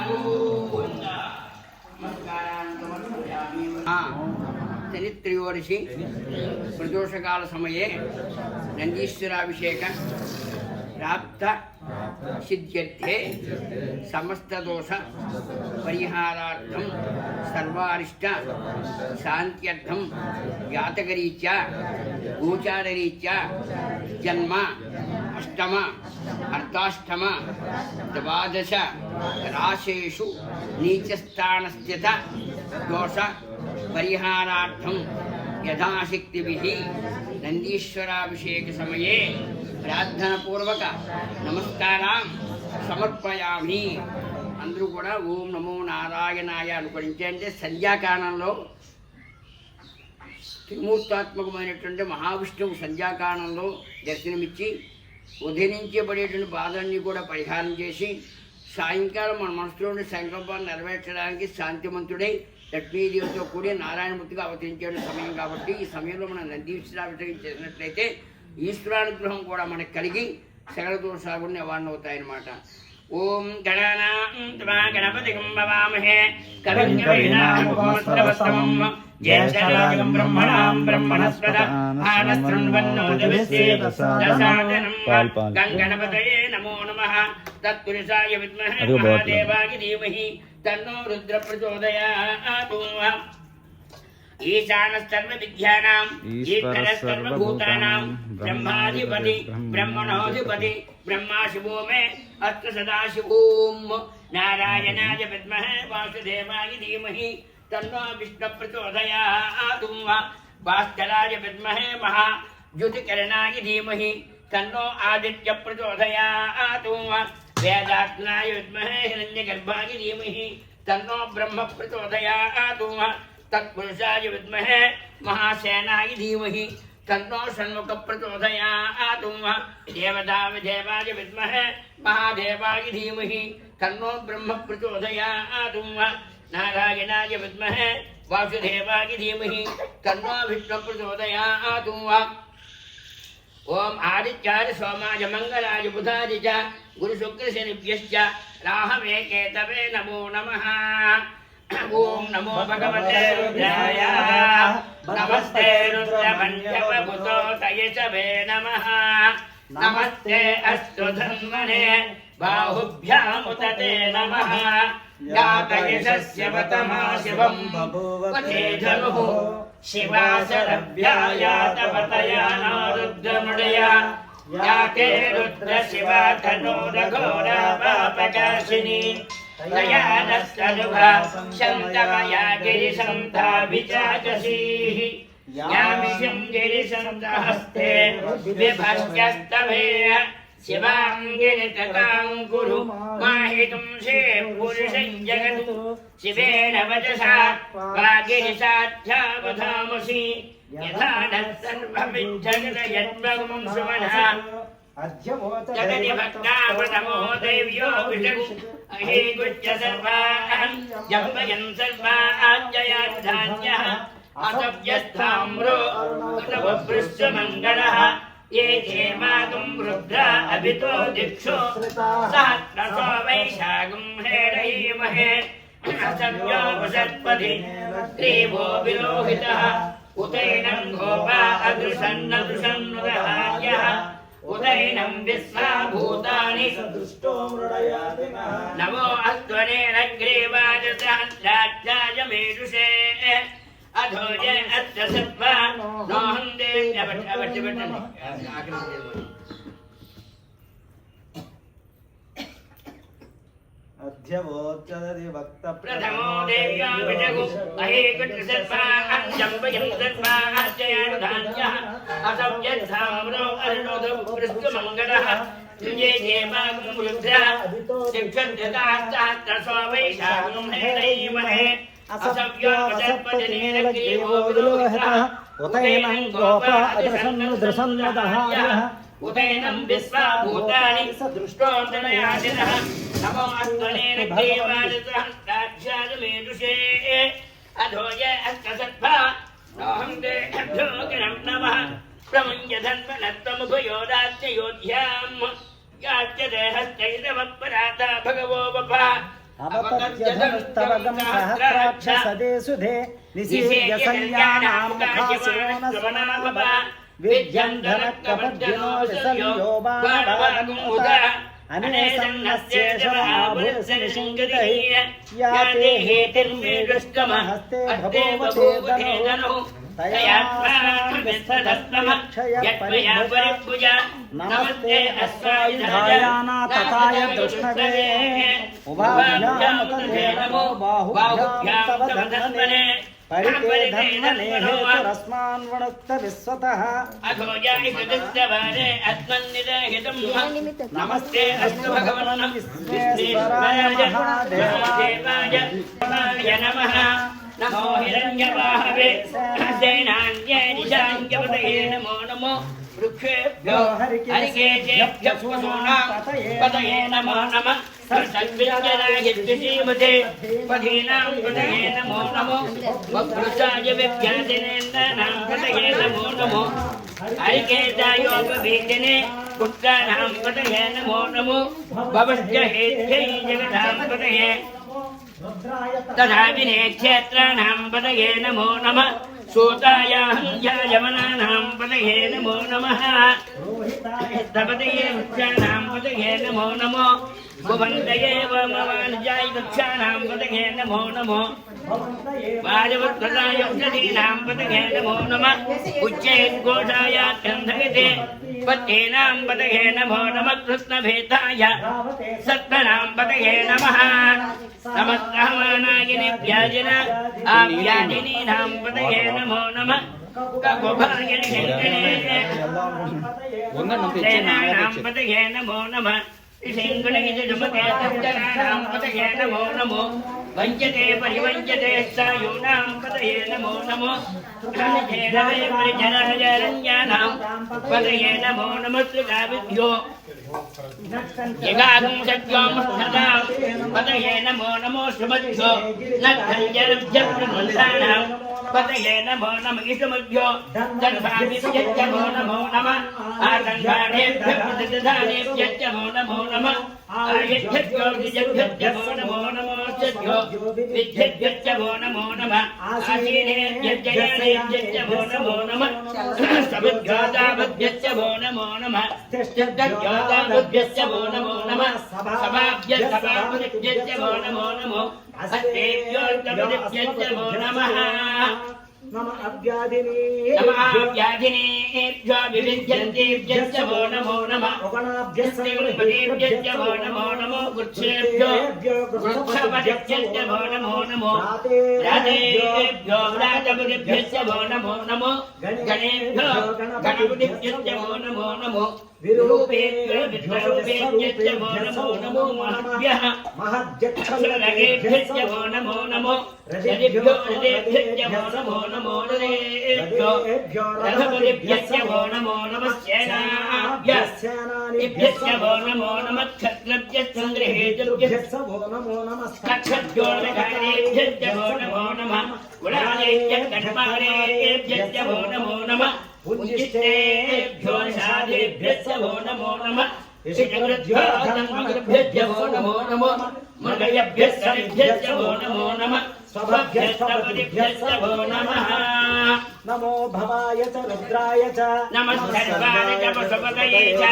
గోవింద. నమస్కారాన్ని సమర్పయామి. శనిత్రయోదశి ప్రదోషకాల సమయే నందీశ్వరాభిషేక ప్రాప్త సిద్ధ్యర్థే సమస్తదోష పరిహారార్థం సర్వారిష్ట శాంత్యర్థం జాతకరీత్యా గోచారరీత్యా జన్మ అష్టమ అర్ధాష్టమ ద్వాదశ రాశేషు నీచస్థానస్థిత దోష పరిహారార్థం యథాశక్తిభిః నందీశ్వరాభిషేక సమయే ప్రార్థనపూర్వక నమస్కారం సమర్పయామి. అందరూ కూడా ఓం నమో నారాయణాయ అనుకరించే అంటే సంధ్యాకాలంలో త్రిమూర్తాత్మకమైనటువంటి మహావిష్ణువు సంధ్యాకాలంలో దర్శనమిచ్చి ఉదయించబడేటువంటి బాధలన్నీ కూడా పరిహారం చేసి సాయంకాలం మన మనసులోని సంకల్పాన్ని నెరవేర్చడానికి శాంతిమంతుడై లక్ష్మీదేవితో కూడి నారాయణమూర్తిగా అవతరించే సమయం కాబట్టి ఈ సమయంలో మనం నందీశ్వరాభిషేకం చేసినట్లయితే ఈశ్వరానుగ్రహం కూడా మనకు కలిగి సకల దోషాలు నివారణ అవుతాయన్నమాట. ఓం గణపతిం భవామహే కవిం కవీనాముపమస్రవస్తమం జ్యేష్ఠరాజం బ్రహ్మణాం బ్రహ్మణస్పద ఆనశృణ్వన్నోతిభిశ్చే దశాజనం గణపతయే నమో నమః తత్పురుషాయ విద్మహే మహాదేవాయ ధీమహి తన్నో రుద్ర ప్రచోదయాత్. ఈశానసర్వవిద్యానాం ఈశ్వరసర్వభూతానాం బ్రహ్మాధిపతి బ్రహ్మణోధిపతి బ్రహ్మా శివో మే అస్త్ర సదాశివోం. నారాయణాయ విద్మహే వాసుదేవాయ ధీమహి తన్నో విష్ణు ప్రచోదయాత్. భాస్కరాయ విద్మహే మహాజ్యోతికరణాయ ధీమహి తన్నో ఆదిత్య ప్రచోదయాత్. వేదాత్నాయ విద్మహే హిరణ్యగర్భాయ ధీమహి తన్నో బ్రహ్మ ప్రచోదయాత్. తత్పురుషాయ విద్మహే మహాసేనాయ ధీమహి తన్నో షణ్ముఖ ప్రచోదయాత్. దేవదావిదేవాయ విద్మహే మహాదేవాయ ధీమహి తన్నో బ్రహ్మ ప్రచోదయాత్. నారాయణాయ విద్మహే వాసుదేవాయ ధీమహి తన్నో విష్ణు ప్రచోదయాత్. ఓం ఆదిత్యాయ సోమాయ మంగళాయ బుధాయ చ గురు శుక్ర శనిభ్యశ్చ రాహవే కేతవే నమో నమః. ఓం నమో భగవతే రుద్రాయ నమస్తే రుద్రమన్యవభుతో తయచవే నమః. నమస్తే అస్తు ధన్వనే బాహుభ్యాముతతే నమః. యాతయశస్య వతమా శివం వతే ధనుః శివాశరభ్యాయాతవతయా రుద్రమృడయా యాతే రుద్ర శివా ధనురఘోరా పాపకాశిని దయానస్తనుభా శంతమయా గిరిశంతాభిచాచసీః. యామిషం గిరిశంతహస్తే విభస్యస్తభే శివాంగిరితకాం కురు మాహితుం శే పురుషం జగతు. శివేన వచసా వాగిరిసాధ్యావధామసి యథా నర్సర్వమిజ్జగదయద్భవం సుమనః. జగతి భక్తావనమో దైవ్యో విషగు అహేగుచ్ఛ సర్వాన్ జంబయన్ సర్వాజ్జయాధాన్యః. అసవ్యస్థామ్రో అతవభృశ్యమంగళః. ये क्षेमागं रुद्रा अभितो दिक्षु सहस्रशो वैशाखं हेरयीमहे. असव्यो वसत्पति त्रिभो विलोहितः उतैनं गोपा अदृशन्नदृशन्नुदहार्यः. उतैनं विश्वाभूतानि नमो अस्त्वनेरग्रीवाय सहस्राध्याय मेरुषे. अधोज अत्र सत्वा नोहं प्रथमो देव्या विजगु अहेकुट् सत्वा जम्बयं सत्वा आश्चर्यानुधान्यः. असव्यस्थाम्रो अरुणोद पृष्ठमङ्गलः. ये क्षेमागं रुद्रा शिक्षन्त्यतास्तास्त्रसो वैशाखं हेरयीमहे. असव्यो वसत्पतिनेन ग्रीवो विलोहितः उतैनं गोपा अदृशन्नुदहार्यः. उतैनं विश्वाभूतानि सदृष्टोऽन्तनयादिनः. नमो अस्त्वनेन ग्रीवाय सहस्राध्याय मेरुषे. अधोज अस्तसत्वा नोऽहं तेभ्यो गिरं नमः. प्रमुञ्च धन्वनत्वमुभयोदात्ययोध्याम् याच्यते हस्तैरवत्पराता भगवो वपा अवतत्यधनुस्तवगं सहस्राक्ष सदे सुधे निषेव्य संज्ञानामुखासोनस्वनामपा विद्यं धनकपद्यनो विसंयो बाणवागमुदा अनेसन्नस्येषमहाभुरसनिषङ्गितैः या ते हेतिर्मे दुष्टमहस्ते भवोवते धनुः नमस्ते अश्वायुधायाना तथाय दुष्णवे उभाभ्यां तथे नमो बाहुभ्यां तव धन्वने परिते धन्वने हेतुरस्मान् वणुक्त विश्वतः नमस्ते अस्तु भगवन् विश्वेश्वराय महादेवाय नमः नमो हिरण्यवाहवे सेनान्यैनिशाङ्गपतये नमो नमो वृक्षेभ्यो हरिकेशेभ्यः पतये नमो नमः सर्वविद्यानाय द्वितीयमते पदीनां पतये नमो नमो वक्रचाय विद्यादिनेन्द्राणां पतये नमो नमो हरिकेशायोपवीतिने पुत्राणां पतये नमो नमो भवस्य हेत्यै जगतां पतये तथा विनेक्षेत्राणां पतये नमो नमः सूताय हंसायमनानां पतये नमो नमः तपतये वृक्षाणां पतये नमो नमो भुवन्तये वमवानजाय वृक्षाणां पतये नमो नमो वाजवत्कलाय औषधीनां पतये नमो नमः उच्चैर्घोषाय गन्धयते पत्नीनां पतये नमो नमः कृष्णभेदाय सत्त्वनां पतये नमः नमस्कामानागिनेभ्याजिन आव्याजिनीनां पतये नमो नमः सेनानां पतये नमो नमः सिंहणगिजुमतेनां पतये नमो नमो वञ्चते परिवञ्चते सायूनां पतये नमो नमो परिजनरञ्जानां पतये नमो नमः श्रीगाविभ्यो यगागं सत्यों सदा पतये नमो नमो सुमध्यो नखञ्जरभ्यप्रमन्तानां पतये नमो नमः इषुमभ्यो दर्भाभिभ्यश्च नमो नमः आदर्भाणेभ्यः प्रतिदधानेभ्यश्च नमो नमः आयुष्यभ्यो द्विजभ्यश्च नमो नमोऽस्यो विद्यभ्यश्च नमो नमः आसीनेभ्यश्च जयानेभ्यश्च नमो नमः समुद्योताभ्यश्च नमो नमः तिष्ठद्योताभ्यश्च नमो नमः सभाभ्यश्च नमो नमो हस्तेभ्योऽर्कभ्यश्च नमः नमः अव्याधिनेभ्यो विविध्यन्तेभ्यश्च नमो नमः उगणाभ्यश्च नमो नमो वृक्षेभ्यो वृक्षपतिभ्यश्च नमो नमो राजेभ्यो राजपतिभ्यश्च नमो नमो गणेभ्यो गणपतिभ्यश्च नमो नमो विरूपेभ्यो विश्वरूपेभ्यश्च नमो नमो महद्भ्यः महद्यक्षलगेभ्यश्च नमो नमो रजेभ्यो रजेभ्यश्च नमो नमो रजेभ्यो रथपतिभ्यश्च नमो नमः सेनाभ्यश्च नमो नमः क्षत्रभ्यश्च चन्द्रहेतुभ्यश्च नमो नमः कक्षभ्योर्नखारेभ्यश्च नमो नमः कुलालेभ्यश्च कण्ठपालेभ्यश्च नमो नमः उञ्जिष्टेभ्यो शादेभ्यश्च नमो नमः ऋषिकृभ्यश्च नमो नमः मृगयभ्यश्च नमो नमः स्वभ्यश्च नमः नमो भवाय च रुद्राय च नमः सर्वाय च पशुपतये च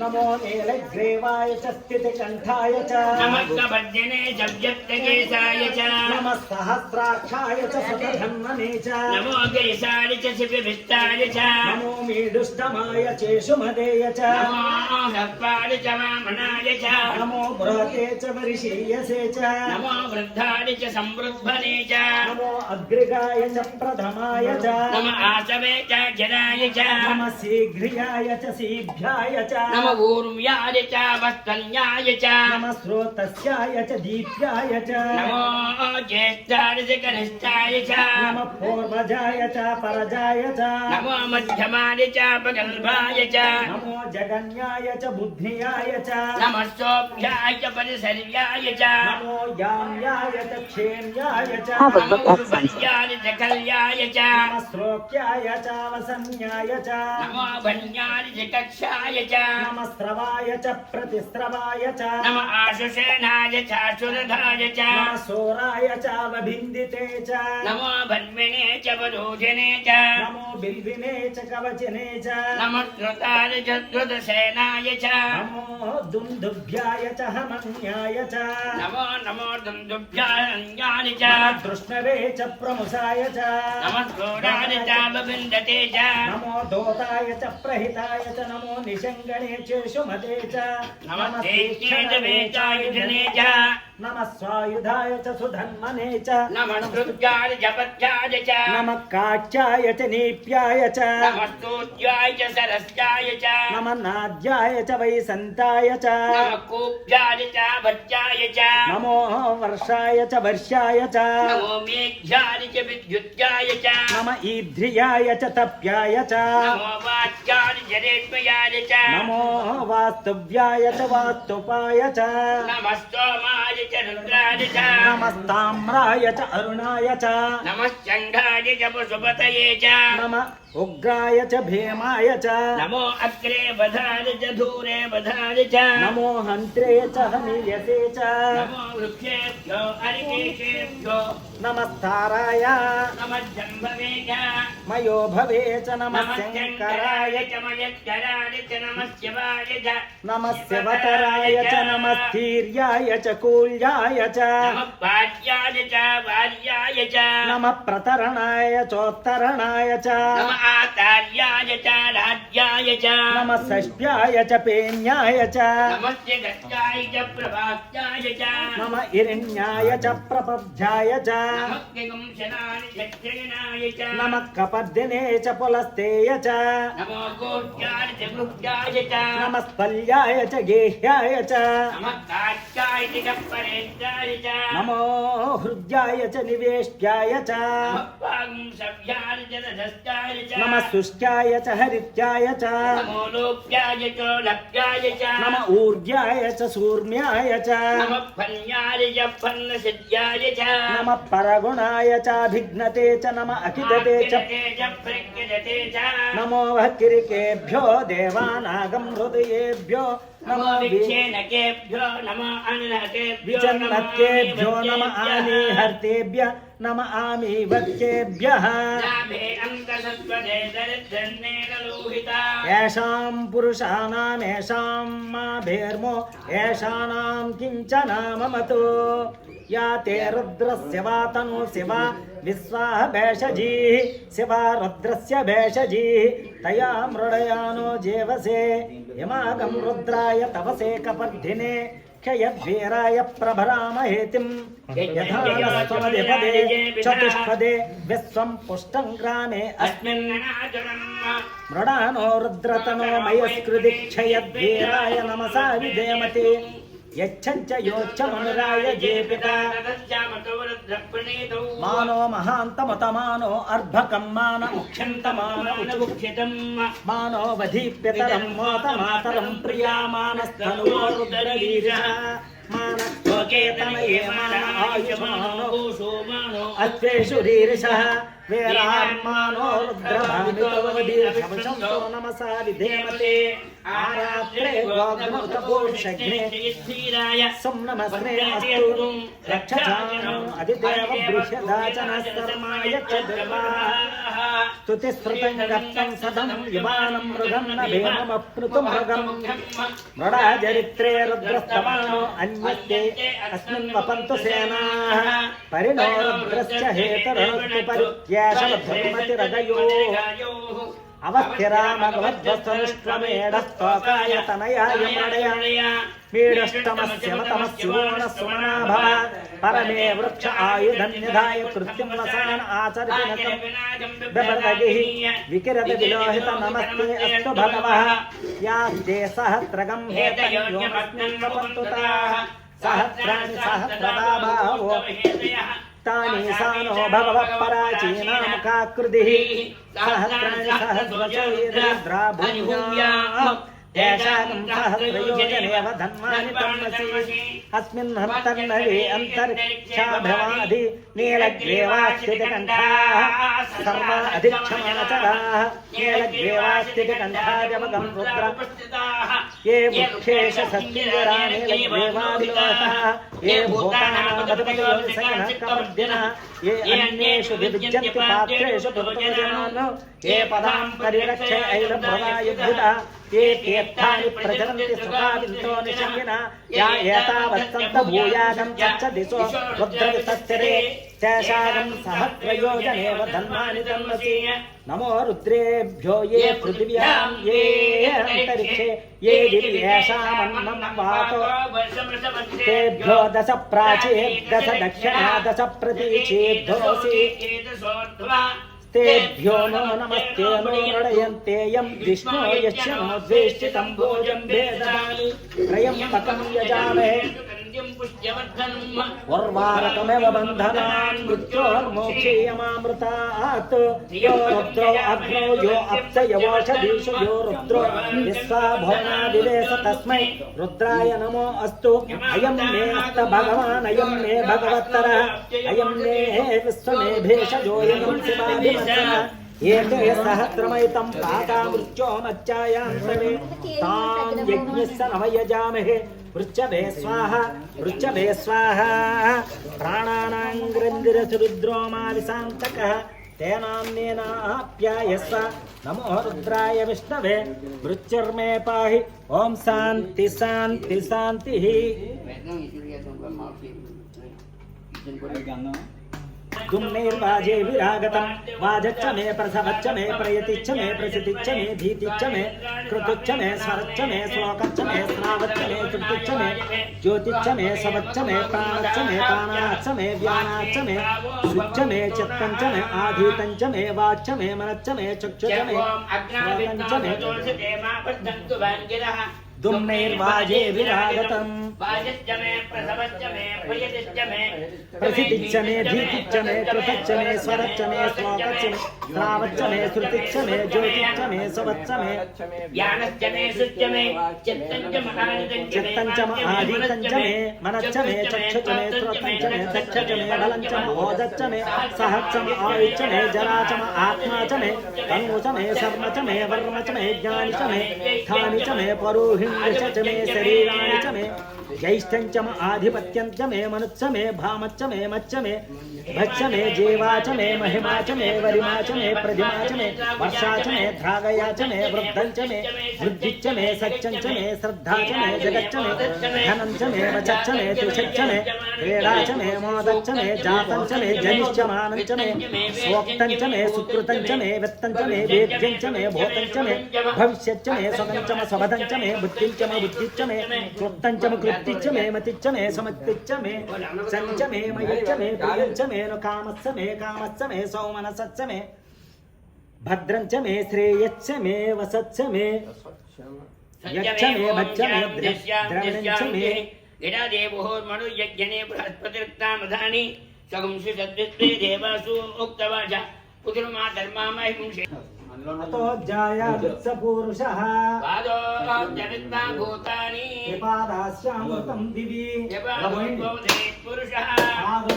नमो नीलग्रीवाय च स्थितिकण्ठाय च नमः कपद्यने च व्यक्तकेशाय च नमः सहस्राक्षाय च शतधन्वने च नमो केशाय च शिपिभिष्टाय च नमो मीडुष्टमाय चेषुमदेय च नमो सर्पाय च वामनाय च नमो बृहते च वरिशीयसे च नमो वृद्धाय च संवृद्भने च नमो अग्रिगाय च प्रथमाय च नमः आसवे च जराय च नमः शीघ्रियाय च शीभ्याय च नमः ऊर्व्याय च वस्तन्याय च नमः स्रोतस्याय च दीप्याय च नमो ज्येष्ठाय च कनिष्ठाय च नमः पूर्वजाय च परजाय च नमो मध्यमाय च प्रगल्भाय च नमो जगन्याय च बुद्धियाय च नमः सोऽभ्याय च परिसर्याय च नमो याम्याय च क्षेम्याय च नमो सुपर्याय च कल्याय च श्लोक्याय च वसन्याय च नमो भन्यानि च कक्षाय च नमः स्रवाय च प्रतिस्रवाय च नमः आशुषेणाय च आशुरधाय च नमः सोराय च वभिन्दिते च नमो भन्विने च वरोजने च नमो बिल्विने च कवचिने च नमः श्रुताय च श्रुतसेनाय च नमो दुन्दुभ्याय च हमन्याय च नमो नमो दुन्दुभ्याय अन्यानि च कृष्णवे च प्रमुसाय च नमः घोराय च बबिन्दते च नमो दोताय च प्रहिताय च नमो निषङ्गणे च सुमते च नमः तेजवे च युधने च नमः स्वायुधाय च सुधन्मने च नमः श्रुत्याय च पथ्याय च नमः काच्याय च नीप्याय च नमः स्तोत्याय च सरस्याय च नमः नाद्याय च वैसन्ताय च नमः कूप्याय च भट्याय च नमो वर्षाय च वर्ष्याय च नमो मेघ्याय च विद्युत्याय च नमः ईध्रियाय च तप्याय च नमो वाच्याय च रेष्मयाय च नमो वास्तव्याय च वास्तुपाय च नमः सोमाय च रुद्राय च नमस्ताम्राय च अरुणाय च नमः चण्डाय च पशुपतये च नमः उग्राय च भीमाय च नमो अग्रे बधाय च धूरे बधाय च नमो हन्त्रे च हमीयसे च नमो वृक्षेभ्यो अरिकेशेभ्यो नमस्ताराय नमः जम्भवे च मयो भवे च नमः नमः शङ्कराय शङ्कराय च मयस्कराय च नमः शिवाय च नमः शिवतराय च नमः स्थीर्याय च कूल्याय च नमः भार्याय च भार्याय च नमः प्रतरणाय चोत्तरणाय च नमः आचार्याय च राज्याय च नमः षष्ट्याय च पेन्याय च नमस्य गत्याय च प्रभात्याय च नमः इरण्याय च प्रपद्याय च नमः किंशनाय च क्षयनाय च नमः कपर्दिने च पुलस्तेय च नमो गोष्ठ्याय च गुह्याय च नमः स्थल्याय च गेह्याय च नमः काच्याय च परेन्द्राय च नमो हृद्याय च निवेष्ट्याय च नमः पांसभ्याय च रजस्याय च नमः शुष्क्याय च हरित्याय च नमो लोप्याय च लप्याय च नमः ऊर्ध्याय च सूर्म्याय च नमः फल्याय च फन्नसिद्ध्याय च नमः परगुणाय चाभिघ्नते च नमः अखिदते च प्रज्ञते च नमो वह्किरिकेभ्यो देवानागं हृदयेभ्यो नमो नमो विच्छेनकेभ्यो नमः अननकेभ्यो विचन्नकेभ्यो नमः आनीहर्तेभ्य नमः आमीवत्केभ्यः नाभे अन्तसत्त्वदे दरिद्रन्नेन लोहिता येषां पुरुषाणामेषां माभेर्मो येषाणां किञ्चनाममतो या ते रुद्रस्य वा तनु शिवा विश्वाः भेषजीः शिवा रुद्रस्य भेषजीः तया मृडयानो जेवसे यमागं रुद्राय तपसे कपर्धिने क्षयद्वीराय प्रभरामहेतिं यथा नस्त्वमधिपदे चतुष्पदे विश्वं पुष्टं ग्रामे मृडानो रुद्रतनो मयस्कृति क्षयद्वीराय नमसा विधेमते यच्छञ्च योच्छमनुराय जेपिता मानो महान्तमतमानो अर्भकं मान उक्षन्तमानो मानो वधीप्यतरं मोतमातरं प्रियामानस्तनुवो रुद्रवीरः मानस्तोकेतनये मान आयुष्मानो अश्वेषु रीरिषः वेरान्मानो रुद्रभामितोदीर्घवशंसो नमसा विधेमते आरात्रे गोग्नोतपोषग्ने संनमस्ने अस्तु रक्षजानो अधिदेव बृहदाचनस्तर्माय च देवाः स्तुतिस्रुतं गतं सदं युवानं मृगं न भेममप्नुतु मृगं मृडाचरित्रे रुद्रस्तमानो अन्यस्ते अस्मिन् वपन्तु सेनाः परिणो रुद्रस्य हेतुरनुक्ति परित्याशलधर्मतिरगयोः अवस्थिरामगवद्वस्तनुष्वमेढस्तोकाय तनयाय मृडया मीडष्टमस्य मतमस्योणस्वमनाभव परमे वृक्ष आयुधन्यधाय कृत्यं वसान आचरितनकं बिभर्दगिः विकिरति विलोहित नमस्ते अस्तु भगवः यास्ते सहस्रगं हेतयोऽस्मिन् वपन्तु ताः सहस्राणि सहस्रदा बाहवो तानि सानो भगवः पराचीनामुखाकृतिः सहस्राणि सहस्रशो रुद्रा भूम्या तेषां सहस्रयोजनेव धन्वानि तन्मसि अस्मिन् हन्तर्नवे अन्तरिक्षाभिवादि नीलग्रीवास्थितिकण्ठाः सर्वा अधिक्षमाचराः नीलग्रीवास्थितिकण्ठाजमगं रुद्र ये मुख्येश सत्यजरा नीलग्रीवादिवासः ये भूतानामधिपतियोऽसयनकपर्दिनः ये अन्येषु विविज्यन्ति पात्रेषु भवतोजनान् ये पदां परिरक्ष्य ऐलभ्रवायुद्धितः ये तीर्थानि प्रचरन्ति सुखाविन्तो निशङ्गिना या एतावत्सन्त भूयागं चच्च दिशो रुद्रवितस्थिरे शेषागं सहस्रयोजनेव धन्वानि तन्मसि नमो रुद्रेभ्यो ये पृथिव्यां ये अन्तरिक्षे ये दिवि येषामन्नं वातो तेभ्यो दश प्राची दश दक्षिणा दश प्रतीचीर्धोऽसि तेभ्यो नो नमस्ते नो नृणयन्ते यं विष्णो यस्य नो द्वेष्टितं भोजं भेददानि त्रयम्बकं यजामहे उर्वारकमेव बन्धनान् मृत्योर्मोक्षीयमामृतात् यो रुद्रो अग्नो यो अप्सयवोषधीषु यो रुद्रो विश्वाभुवनादिवेश तस्मै रुद्राय नमो अस्तु अयं मे अस्त भगवान् अयं मे भगवत्तरः अयं मे विश्वमे भेषजोऽयं शिवाभिमन्त्रः एते सहस्रमयितं पाकामृत्योमच्चायां सवे तां यज्ञस्य नमयजामहे वृच्छभे स्वाहा प्राणानां ग्रन्थिरसुरुद्रोमालिसान्तकः तेनान्येनाप्यायस्व नमो रुद्राय विष्णवे वृच्चिर्मे पाहि ॐ शान्ति शान्ति शान्तिः दुम्नैर्वाजे विरागतं वाजच्च मे प्रसवच्च मे प्रयतिच्च मे प्रसिद्धिच्च मे धीतिच्च मे कृतुच्च मे स्वरच्च मे श्लोकच्च मे स्रावच्च मे श्रुतिच्च मे ज्योतिच्च मे सवच्च मे प्राणच्च मे प्राणाच्च मे व्यानाच्च मे सुच्च मे चित्तञ्च मे आधीतञ्च मे वाच्च मे मनच्च मे चक्षुच्च मे श्रोतञ्च मे दुम्नैर्वाजे विरागतं वाजच्च मे प्रसवच्च मे प्रियतिच्च मे प्रसिद्धिच्च मे धीतिच्च मे कृतच्च मे स्वरच्च मे श्लोकच्च मे श्रावच्च मे श्रुतिच्च मे ज्योतिच्च मे सवच्च मे ज्ञानच्च मे सुच्च मे चित्तञ्च मे आधीतञ्च मे मनच्च मे चक्षुच्च मे श्रोतञ्च मे दक्षच्च मे बलञ्च मे ओजच्च मे सहच्च मे आयुच्च मे जराच मे आत्मा च मे तनुच मे शर्म च मे वर्म च मे ज्ञानि च मे स्थानि च मे परोहि च मे शरीराणि च मे ज्यैष्ठञ्च मे आधिपत्यञ्च मे मनुच्च मे भामच्च मे मच्च मे भच्च मे जीवा च मे महिमा च मे वरिमा च मे प्रतिमा च मे वर्षा च मे द्रागया च मे वृद्धञ्च मे वृद्धिच्च मे सच्चञ्च मे श्रद्धा च मे जगच्च मे धनञ्च मे वचच्च मे तुषच्च मे क्रीडा च मे मोदच्च मे जातञ्च मे जनिश्च मानञ्च मे स्वोक्तञ्च मे सुकृतञ्च मे वित्तञ्च मे वेद्यञ्च मे भूतञ्च मे भविष्यच्च मे स्वगञ्च मे स्वभदञ्च मे बुद्धिञ्च मे बुद्धिच्च मे कृत्तञ्च मे कृत्तिच्च मे मतिच्च मे समत्तिच्च मे सञ्च मे मयच्च मे प्रियञ्च मे नु कामच्च मे सौमनसच्च मे भद्रञ्च मे श्रेयच्च मे वसच्च मे यच्च मे भच्च मे द्रविणञ्च मे इडा देवो मनुयज्ञने बृहस्पतिर्तामधानि सगुंसि सद्वित्वे देवासु उक्तवाचा पुत्रमा धर्मामहिंषे अतो जायादित्स पुरुषः पादो जनित्वा भूतानि पादास्यामृतं दिवि पुरुषः पादो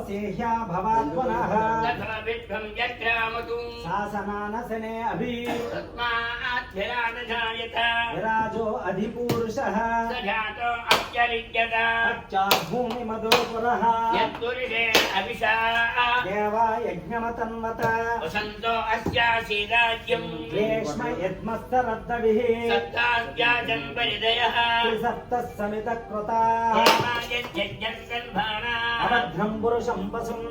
सेह्या भवात्मनः तथा विद्वं यत्रामतु शासनानसने अभि तस्माद्भिरानजायत विराजो अधिपुरुषः स जातो अत्यरिज्यत पश्चाद्भूमिमदो पुरः यत्पुरुषे अभिषा देवा यज्ञमतन्वत वसन्तो अस्यासीराज्यम् ग्लेष्म यद्मस्तरद्दविः सत्तास्याजन् परिदयः त्रिसप्तः समितकृताः अभद्रं पुरुषं वसुम्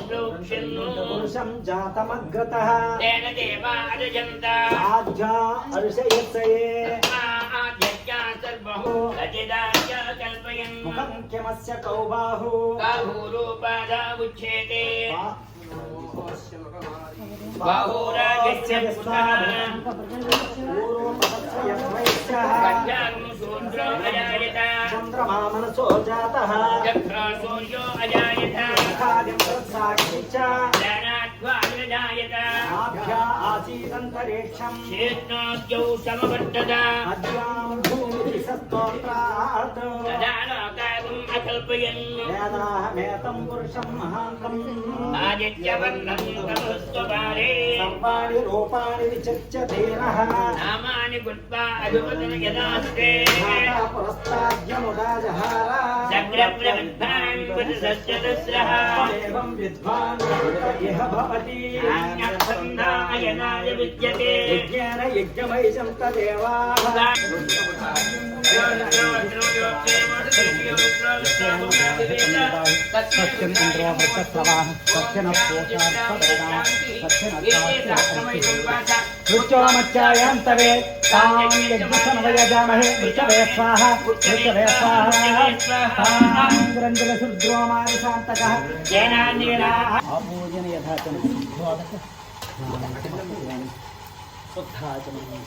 पुरुषं जातमग्रतः तेन देवा अजन्ता आज्ञा अर्षयत्सये मुखं किमस्य कौ बाहु बाहुरूपादावुच्येते बाहुराजस्य चन्द्रमा मनसो जातः सूर्यो अजायत ध्वाजायत आभ्या आसीदन्तरिक्षम् शेषनाद्यौ समवर्तत अद्यां भूमिः सस्तोत्रात् तदा लोकागुम् अकल्पयन् वेदाहमेतं पुरुषं महान्तम् आदित्यवर्णं तमस्त्वपारे सर्वाणि रूपाणि विचित्य धीरः नामानि कृत्वा अभिवदन यदास्ते माता पुरस्ताद्यमुदाजहार चक्रप्रबद्धान् पुरुषश्चतस्रः एवं विद्वान् इह भवति नान्यसन्धायनाय विद्यते यज्ञेन यज्ञमैषं तदेवाः सत्यम् इन्द्रो वृत्तस्रवाः सत्यनः पोषार्थप्रदाः ऋचोमच्चायां तवे तां यज्ञसमवयजामहे ऋचवे स्वाहा ऋचवे स्वाहा ताङ्ग्रञ्जलशुद्रोमानि शान्तकः आभोजन यथा शुद्धाचमनं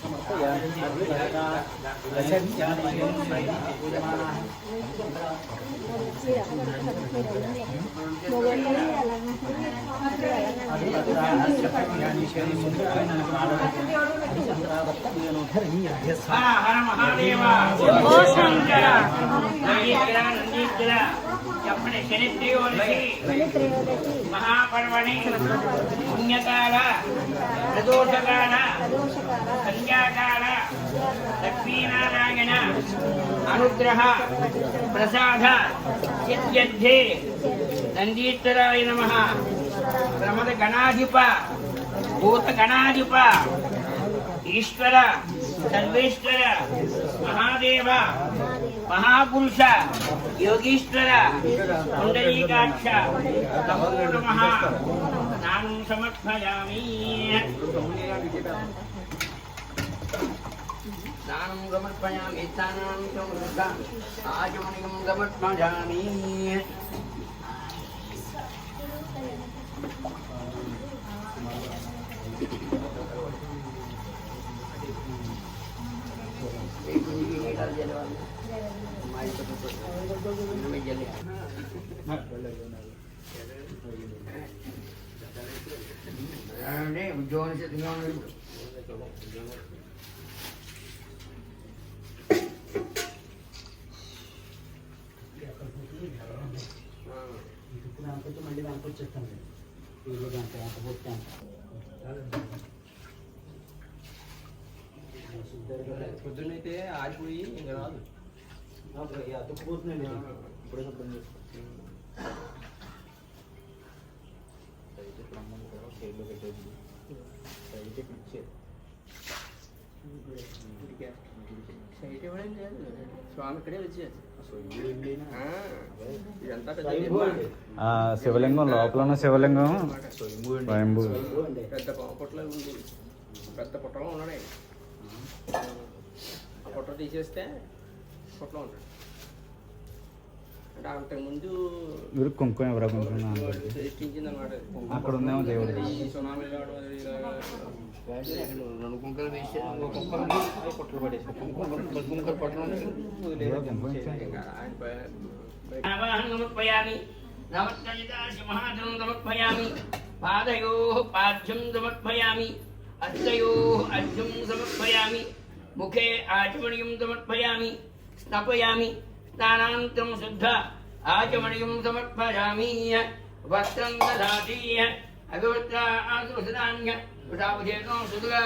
महापर्वणि पुण्यकाल प्रदोषकाल संध्याकाल लक्ष्मीनारायण अनुग्रह प्रसाद सिद्ध्ये नंदीश्वराय नमः प्रमद गणाधिप भूत गणाधिप ईश्वर सर्वेश्वर महादेव महापुरुष योगीश्वर कुंडलीकाक्ष नमो नमः नाम समर्पयामि दानं समर्पयामि स्थानं समृद्धा आचमनीयं समर्पयामि उज्जवल से మళ్ళీ దానికి వచ్చేస్తాను పొద్దున్నైతే ఆడిపోయి ఇంకా రాదు అతుక్కుపోతున్నాండి ఇప్పుడే శబ్దం స్వామి ఇక్కడే వచ్చారు శివలింగం లోపల ఉన్న శివలింగం స్వయంభూ పెద్ద పొట్టలో ఉంది పెద్ద పొట్టలో ఉన్నాడే ఆ పొట్ట తీసేస్తే పొట్టలో ఉన్నాడు అంటే అంతకుముందు మీరు కుంకుమ ఎవరో కుంకుమ ప్రతిష్ఠించింది అనమాట అక్కడ ఉందేమో దేవుడు ఈ సునామీ రావడం రెండు కుంకలు వేసారు పొట్టలు పడేసారు కుంకలు పొట్టలు సమర్పయామి నమస్కరితాసి మహాధనం సమర్పయామి పాదయోః పాద్యం సమర్పయామి హస్తయోః అర్ఘ్యం సమర్పయామి ముఖే ఆచమనీయం సమర్పయామి స్నపయామి స్నానాంతరం శుద్ధ ఆచమనీయం సమర్పయామి వస్త్రం దదాతి అగవత్రాసుధాన్య వృషాభుజేనో సుదుగా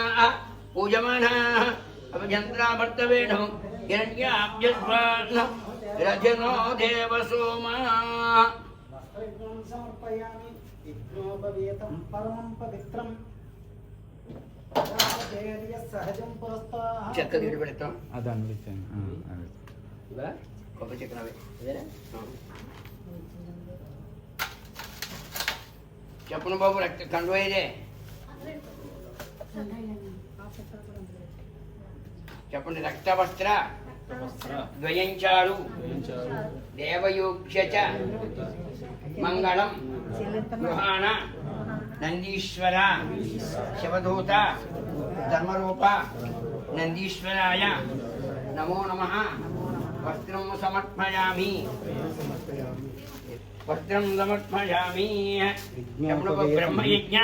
పూజమానాః అభజంత్రాభర్తవేణో హిరణ్యాబ్జస్వాన్న రజనో దేవసోమా సమర్పయామి యజ్ఞోపవేతం పరమం పవిత్రం సహజం పురస్తాః చెక్క నీళ్ళు పెడతాం అది అనిపించాను ఇవా కొబ్బరి చెక్కనవే ఇదేనా చెప్పను బాబు రక్త కండువైదే చెప్పండి రక్తవస్త్ర ద్వయంచారు దేవయోగ్య చ మంగళం గృహాణ నందీశ్వర శివదూత ధర్మరూప నందీశ్వరాయ నమో నమః వస్త్రం సమర్పయామి వస్త్రం సమర్పయామి బ్రహ్మయజ్ఞ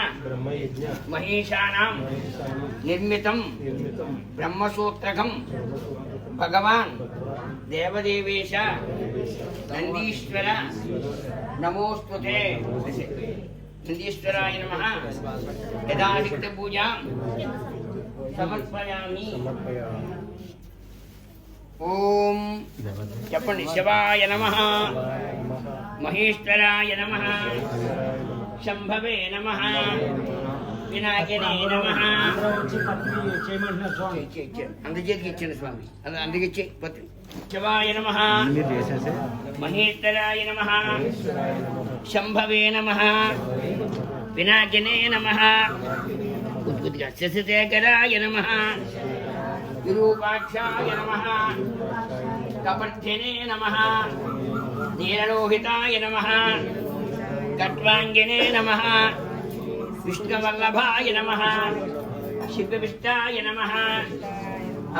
మహేశానాం నిర్మితం బ్రహ్మసూత్రకం భగవాన్ దేవదేవేశ నందీశ్వర నమోస్తుతే నందీశ్వరాయ నమః యథాశక్తి పూజాం సమర్పయామి. ఓం చెప్పండి. శివాయ నమః, మహేశ్వరాయ నమః, శంభవే నమః, వినాయకనే నమః. అందుచేతికి ఇచ్చాను స్వామి, అందుకే పత్రి. శివాయ నమః, మహేశ్వరాయ నమః, శంభవే నమః, వినాయకనే నమః, శశిశేఖరాయ నమః, విరూపాక్షాయ నమః, కపర్ధినే నమః, నీలలోహితాయ నమః, కట్వాంగినే నమః, విష్ణువల్లభాయ నమః, శివవిష్టాయ నమః,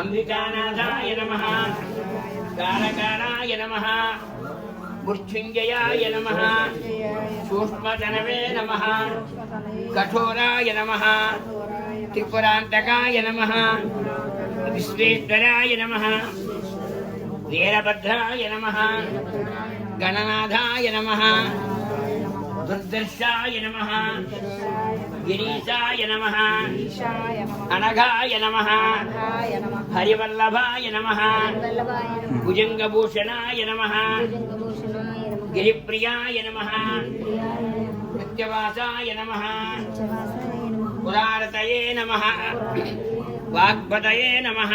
అంబికానాథాయ నమః, కారకారాయ నమః, మృత్యుంజయాయ నమః, సూక్ష్మతనవే నమః, కఠోరాయ నమః, త్రిపురాంతకాయ నమః, విశ్వేశ్వరాయ నమః, వీరభద్రాయ నమః, గణనాథాయ నమః, దుర్దర్శాయ నమః, గిరీశాయ నమః, అనఘాయ నమః, హరివల్లభాయ నమః, భుజంగభూషణాయ నమః, గిరిప్రియాయ నమః, నిత్యవాసాయ నమః, పురారతయే నమః, వాగ్భతయే నమః,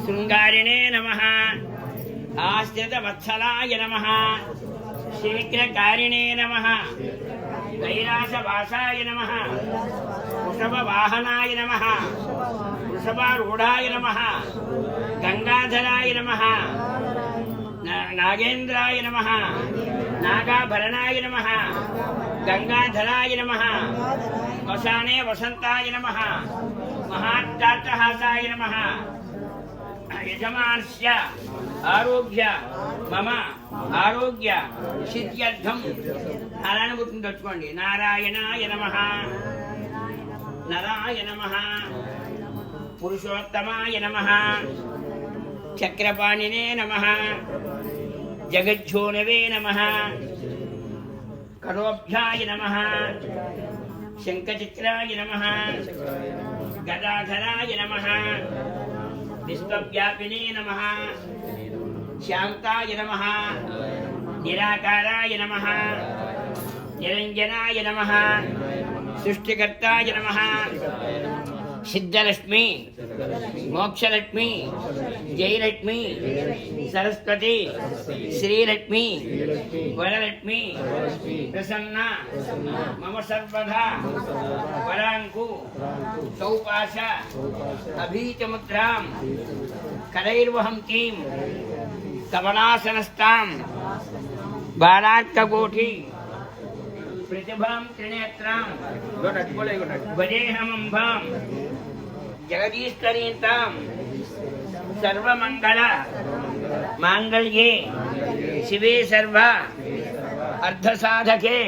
శృంగారిణే నమః, ఆశ్రితవత్సలాయ నమః, శీఘ్రకారిణే నమః, కైలాసవాసాయ నమః, వృషభవాహనాయ నమః, వృషభారూఢాయ నమః, గంగాధరాయ నమః, నాగేంద్రాయ నమః, నాగాభరణాయ నమః, గంగాధరాయ నమః, వసానే వసంతాయ నమః, మహాట్టాట్టహాసాయ నమః, యజమానస్య ఆరోగ్య మమ ఆరోగ్య సిద్ధ్యర్థం నారాయణ గుర్తుని తలుచుకోండి. నారాయణాయ నమః, నరాయ నమః, పురుషోత్తమాయ నమః, చక్రపాణినే నమః, జగజ్జోనవే నమః, కరోభ్యాయ నమః, శంఖచక్రాయ నమః, గదాధరాయ నమః, విశ్వవ్యాపినే నమః, శాంతాయ నమః, నిరాకారాయ నమః, నిరంజనాయ నమః, సృష్టికర్తాయ నమః, సిద్ధలక్ష్మి, మోక్షలక్ష్మి, జయలక్ష్మి, సరస్వతి, శ్రీలక్ష్మి, వరలక్ష్మి, ప్రసన్న మమ సర్వదా వరాంకు సౌపాశ అభీతముద్రాం కరైర్వహంతీం కమలాసనస్తాం బాలార్కకోటి ప్రతిభాం త్రినేత్రాం వదేహమంబాం జగదీశ్వరీతాం సర్వమంగళ మాంగళ్యే శివే సర్వ అర్థసాధకే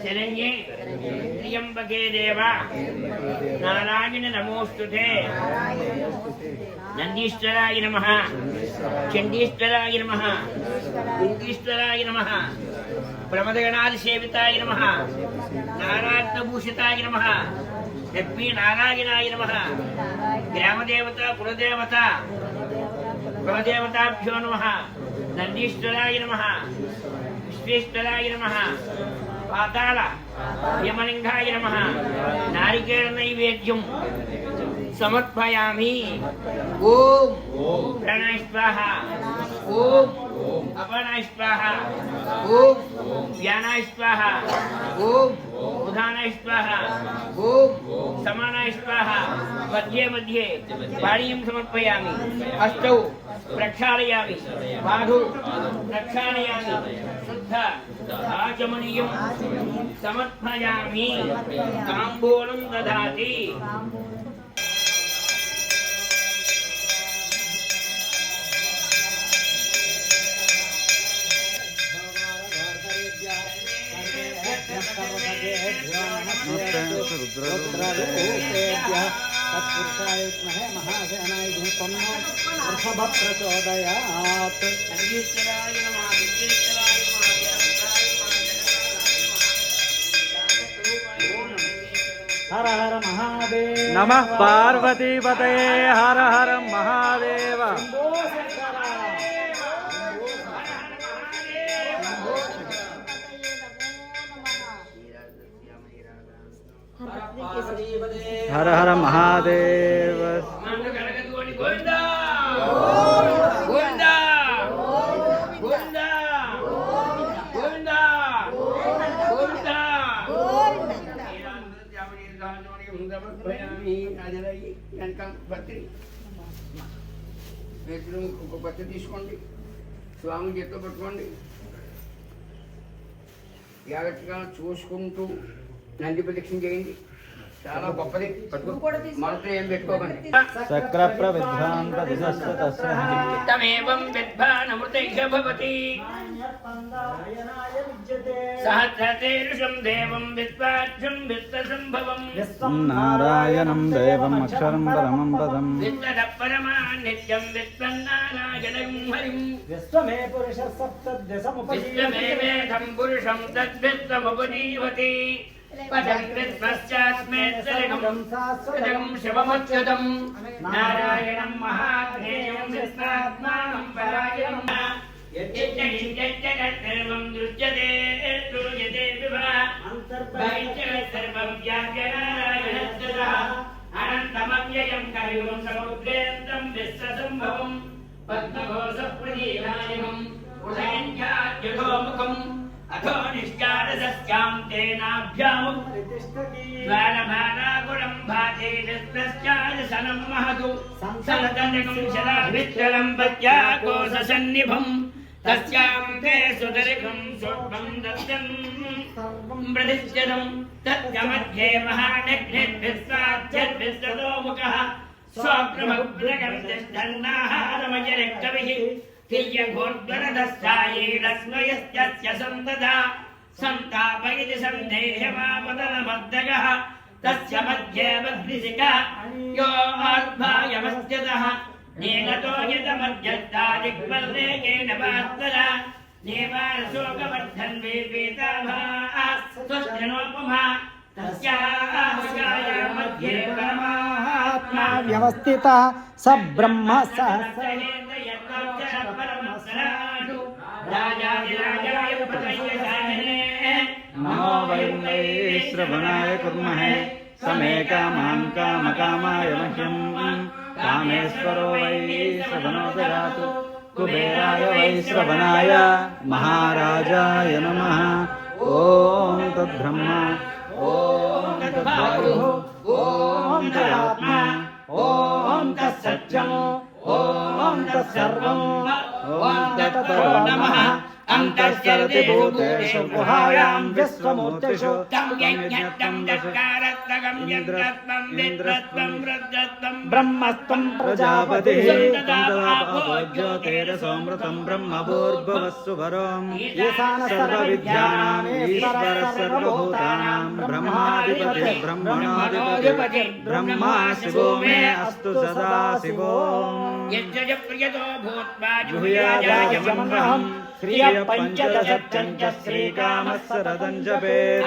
శరణ్యే త్ర్యంబకే దేవ నారాయణ నమోస్తుతే. నందీశ్వరాయ నమః, చండీశ్వరాయ నమః, దుర్గీశ్వరాయ నమః, ప్రమదగణాదిసేవితాయ నమః, నారాయణభూషితాయ నమః, లక్ష్మీ నారాయణాయ నమః, గ్రామదేవత కులదేవత కులదేవతాభ్యో నమః, నందీశ్వరాయ నమః, విశ్వేశ్వరాయ నమః, పాతాళ యమలింగాయ నమః, నారికేళ నైవేద్యం సమర్పయామి. ఓం ప్రణాయ స్వాహ, ఓం అపనాయ స్వాహ, ఓం వ్యానాయ స్వాహ, ఓం ఉదానాయ స్వాహ, ఓం సమానాయ స్వాహ. మధ్యే మధ్యే పాణీయం సమర్పయామి. హస్తౌ ప్రక్షాళయామి, బాధు ప్రక్షాళయామి, శుద్ధ ఆచమనీయం సమర్పయామి. తాంబూలం దదాతి. तत्पुरुषाय विद्महे महासेनाय धीमहि तन्नो वृषभः प्रचोदयात्। हर हर महादेव नमः पार्वती पतये हर हर महादेव। हर हर महादेव। గోవిందా గోవిందా గోవిందా గోవిందా గోవిందా ఒక బత్తి తీసుకోండి, స్వామి చేతితో పట్టుకోండి, జాగ్రత్తగా చూసుకుంటూ నంది ప్రదక్షిణ చేయండి. చాలా గొప్పది. మనతో ఏం పెట్టుకోకండి. చక్ర ప్రవిభ్రాంత తమేవం విద్వానమృతైః భవతి సహస్రశీర్షం దేవం విశ్వాక్షం విశ్వసంభవం నారాయణం దేవం అక్షరం పరమం పదం విశ్వద పరమానిత్యం విశ్వన్నారాయణం హరిం విశ్వమే పురుష సప్తదశముపజీవతి విశ్వమేవేదం పురుషం తద్విశ్వముపజీవతి పదం విశ్వస్యాస్మేత్సరిగం సదం శివముచ్యతం నారాయణం మహాజ్ఞేయం విశ్వాత్మానం పరాయణం యజ్జగత్సర్వం దృశ్యతే శ్రూయతే సర్వం వ్యాఖ్యనారాయణస్య అనంతమవ్యయం కవిం సముద్రేంతం విశ్వసంభవం పద్మఘోషప్రదీనాయకం ఉదయంఖ్యాద్యధోముఖం అథో నిష్కారదస్యాం తేనాభ్యాము ద్వారమానాగుణం భాతే విశ్వస్యాదశనం మహదు సంసలతనకం శలాభిచ్చలం పత్యాకోశసన్నిభం తస్యాం తే సుదరికం సూక్ష్మం దత్తం ప్రతిష్ఠితం తత్కమధ్యే మహానగ్నిర్విశ్వాద్యద్విశ్వతోముఖः స్వప్రమగ్రగం తిష్టన్నాహారమజరిక్కవిః కియ్యఘోర్ధ్వరదస్సాయేరస్మయస్య సంతదా సంతాపయతి సందేహమాపదనమద్దగः తస్య మధ్యే వగ్నిశిఖా యో ఆర్భాయమస్యతః నీలతో యతమధ్యస్థాదిక్పల్లేకేన వాస్తరా దేవాశోకవర్ధన్ వీపీతాభా స్వస్తినోపమా తస్యాహ మధ్యే పరమాత్మా వ్యవస్థిత స బ్రహ్మ నమో వయం వై శ్రవణాయ కుర్మహే సమే కామాన్ కామకామాయ మహ్యం కామేశ్వరో వై శ్రవణో దదాతు కుబేరాయ వై శ్రవణాయ మహారాజాయ నమః. ఓం తద్బ్రహ్మ ఓం తద్వాయు ఓం తదాత్మా ఓం తత్సత్యం ఓం తత్సర్వం ఓం తత్పరో నమః. అంతఃసరతి భూతేషు గుహాయాం విశ్వమూర్తిషు బ్రహ్మస్త్వం ప్రజాపతి జ్యోతిరసోమృతం బ్రహ్మభూర్భువస్సు వరోం సర్వవిద్యానాం ఈశ్వర సర్వభూతానాం బ్రహ్మాధిపతి బ్రహ్మణాధిపతి బ్రహ్మా శివో మే అస్తు సదా శివోం. జుహ్యాయాయమన్వహం శ్రియ పంచదశ శ్రీకామస్సరదం జపేత్.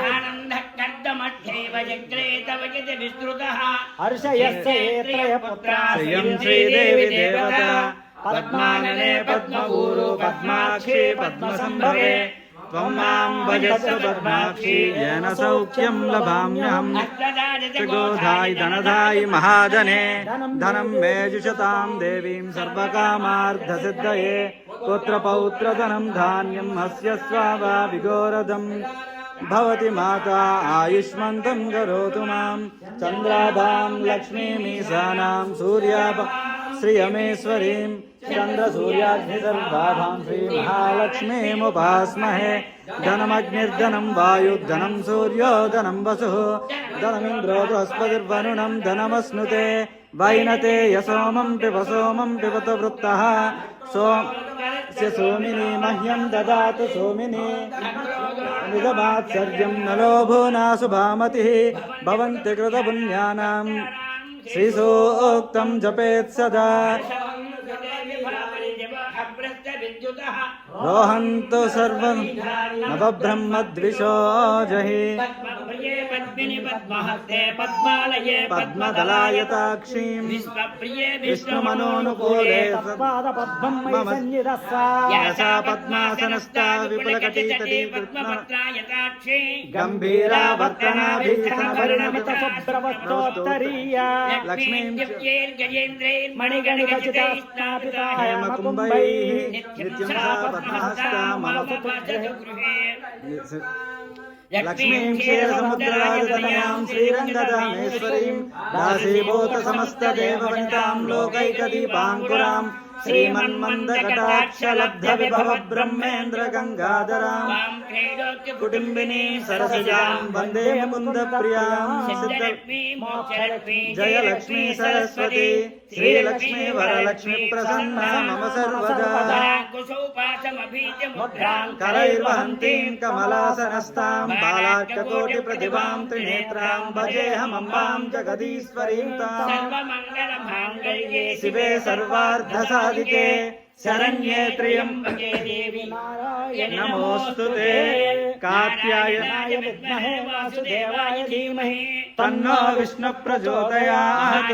శ్రియం శ్రీదేవి దేవత పద్మాననే పద్మూరు పద్మాక్షి పద్మసంభవే త్వం మాం భజస్వ పద్మాక్షి येन సౌఖ్యం లభామ్యహం. త్రిగోధాయి ధనధాయి మహాధనే ధనం మే జుషతాం దేవీం సర్వకామార్థసిద్ధయే పుత్రపౌత్రధనం ధాన్యం హస్య స్వావా విగోరదం భవతి మాతా ఆయుష్మంతం కరోతు మాం. చంద్రాభాం లక్ష్మీమీశానాం సూర్యాభా శ్రియమేశ్వరీం చంద్రసూర్యాగ్నిసర్వాభాం శ్రీమహాలక్ష్మీముపాస్మహే. ధనమగ్నిర్ధనం వాయుర్ధనం సూర్యో ధనం వసుః ధనమింద్రో బృహస్పతిర్వరుణం ధనమస్నుతే वैनते यसोमं पिब सोमं पिबत वृत्तः सोमिनी मह्यं ददातु सोमिनी निजमात्सर्यं न लोभो नाशुभामतिः भवन्ति कृतपुण्यानां श्रीसूक्तं जपेत् सदा रोहन्तु सर्वं नवब्रह्मद्विषो जहि पद्मदलायताक्षीं विष्णुमनोनुकूले पद्मं यसा पद्मासनस्था विपुलकटीतटी गम्भीरा वर्तनाभिसमवर्णमितशुभ्रवस्त्रोत्तरीया लक्ष्मीं मणिगणितचितास्थापिता हेमकुम्भैः नित्यं सा पद्महस्ता लक्ष्मीं क्षीरसमुद्रराजतनयां श्रीरङ्गधामेश्वरीं दासीभूतसमस्तदेववनितां लोकैकदीपाङ्कुरां श्रीमन्मन्दकटाक्षलब्धविभव ब्रह्मेन्द्रगङ्गाधरां कुटुम्बिनी सरसजां वन्दे मुकुन्दप्रियां जयलक्ष्मी सरस्वती श्रीलक्ष्मी वरलक्ष्मी प्रसन्ना मम सर्वदा करैर्वहन्तीं कमलासनस्तां बालार्ककोटिप्रतिभां त्रिनेत्रां भजेऽहमम्बां जगदीश्वरीं ताम् शिवे सर्वार्धसाधिके शरण्ये त्र्यम्बके देवी नमोऽस्तुते कात्यायनाय विद्महे वासुदेवाय धीमहि तन्नो विष्णु प्रचोदयात्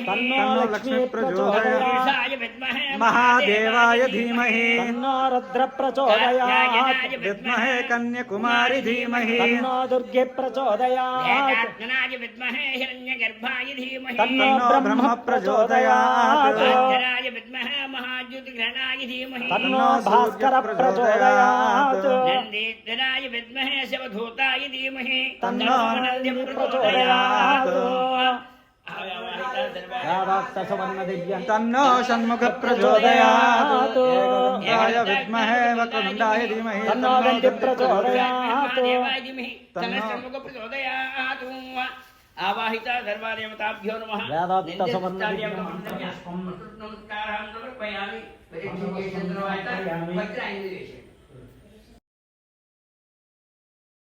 तन्नो लक्ष्मी प्रचोदयात् महादेवाय धीमहि तन्नो रुद्र प्रचोदयात् विद्महे कन्याकुमारी धीमहि तन्नो दुर्गे प्रचोदयात् तन्नो ब्रह्म प्रचोदयात् तन्नो भास्कर प्रचोदयात् तन्नो नन्दी प्रचोदयात् तन्नो षण्मुख प्रचोदयात् गाय विद्महे वक्रतुण्डाय धीमहि तन्नो दन्ति प्रचोदयात् आवाहिता सर्वादेवताभ्यो नमः नमस्कारं समर्पयामि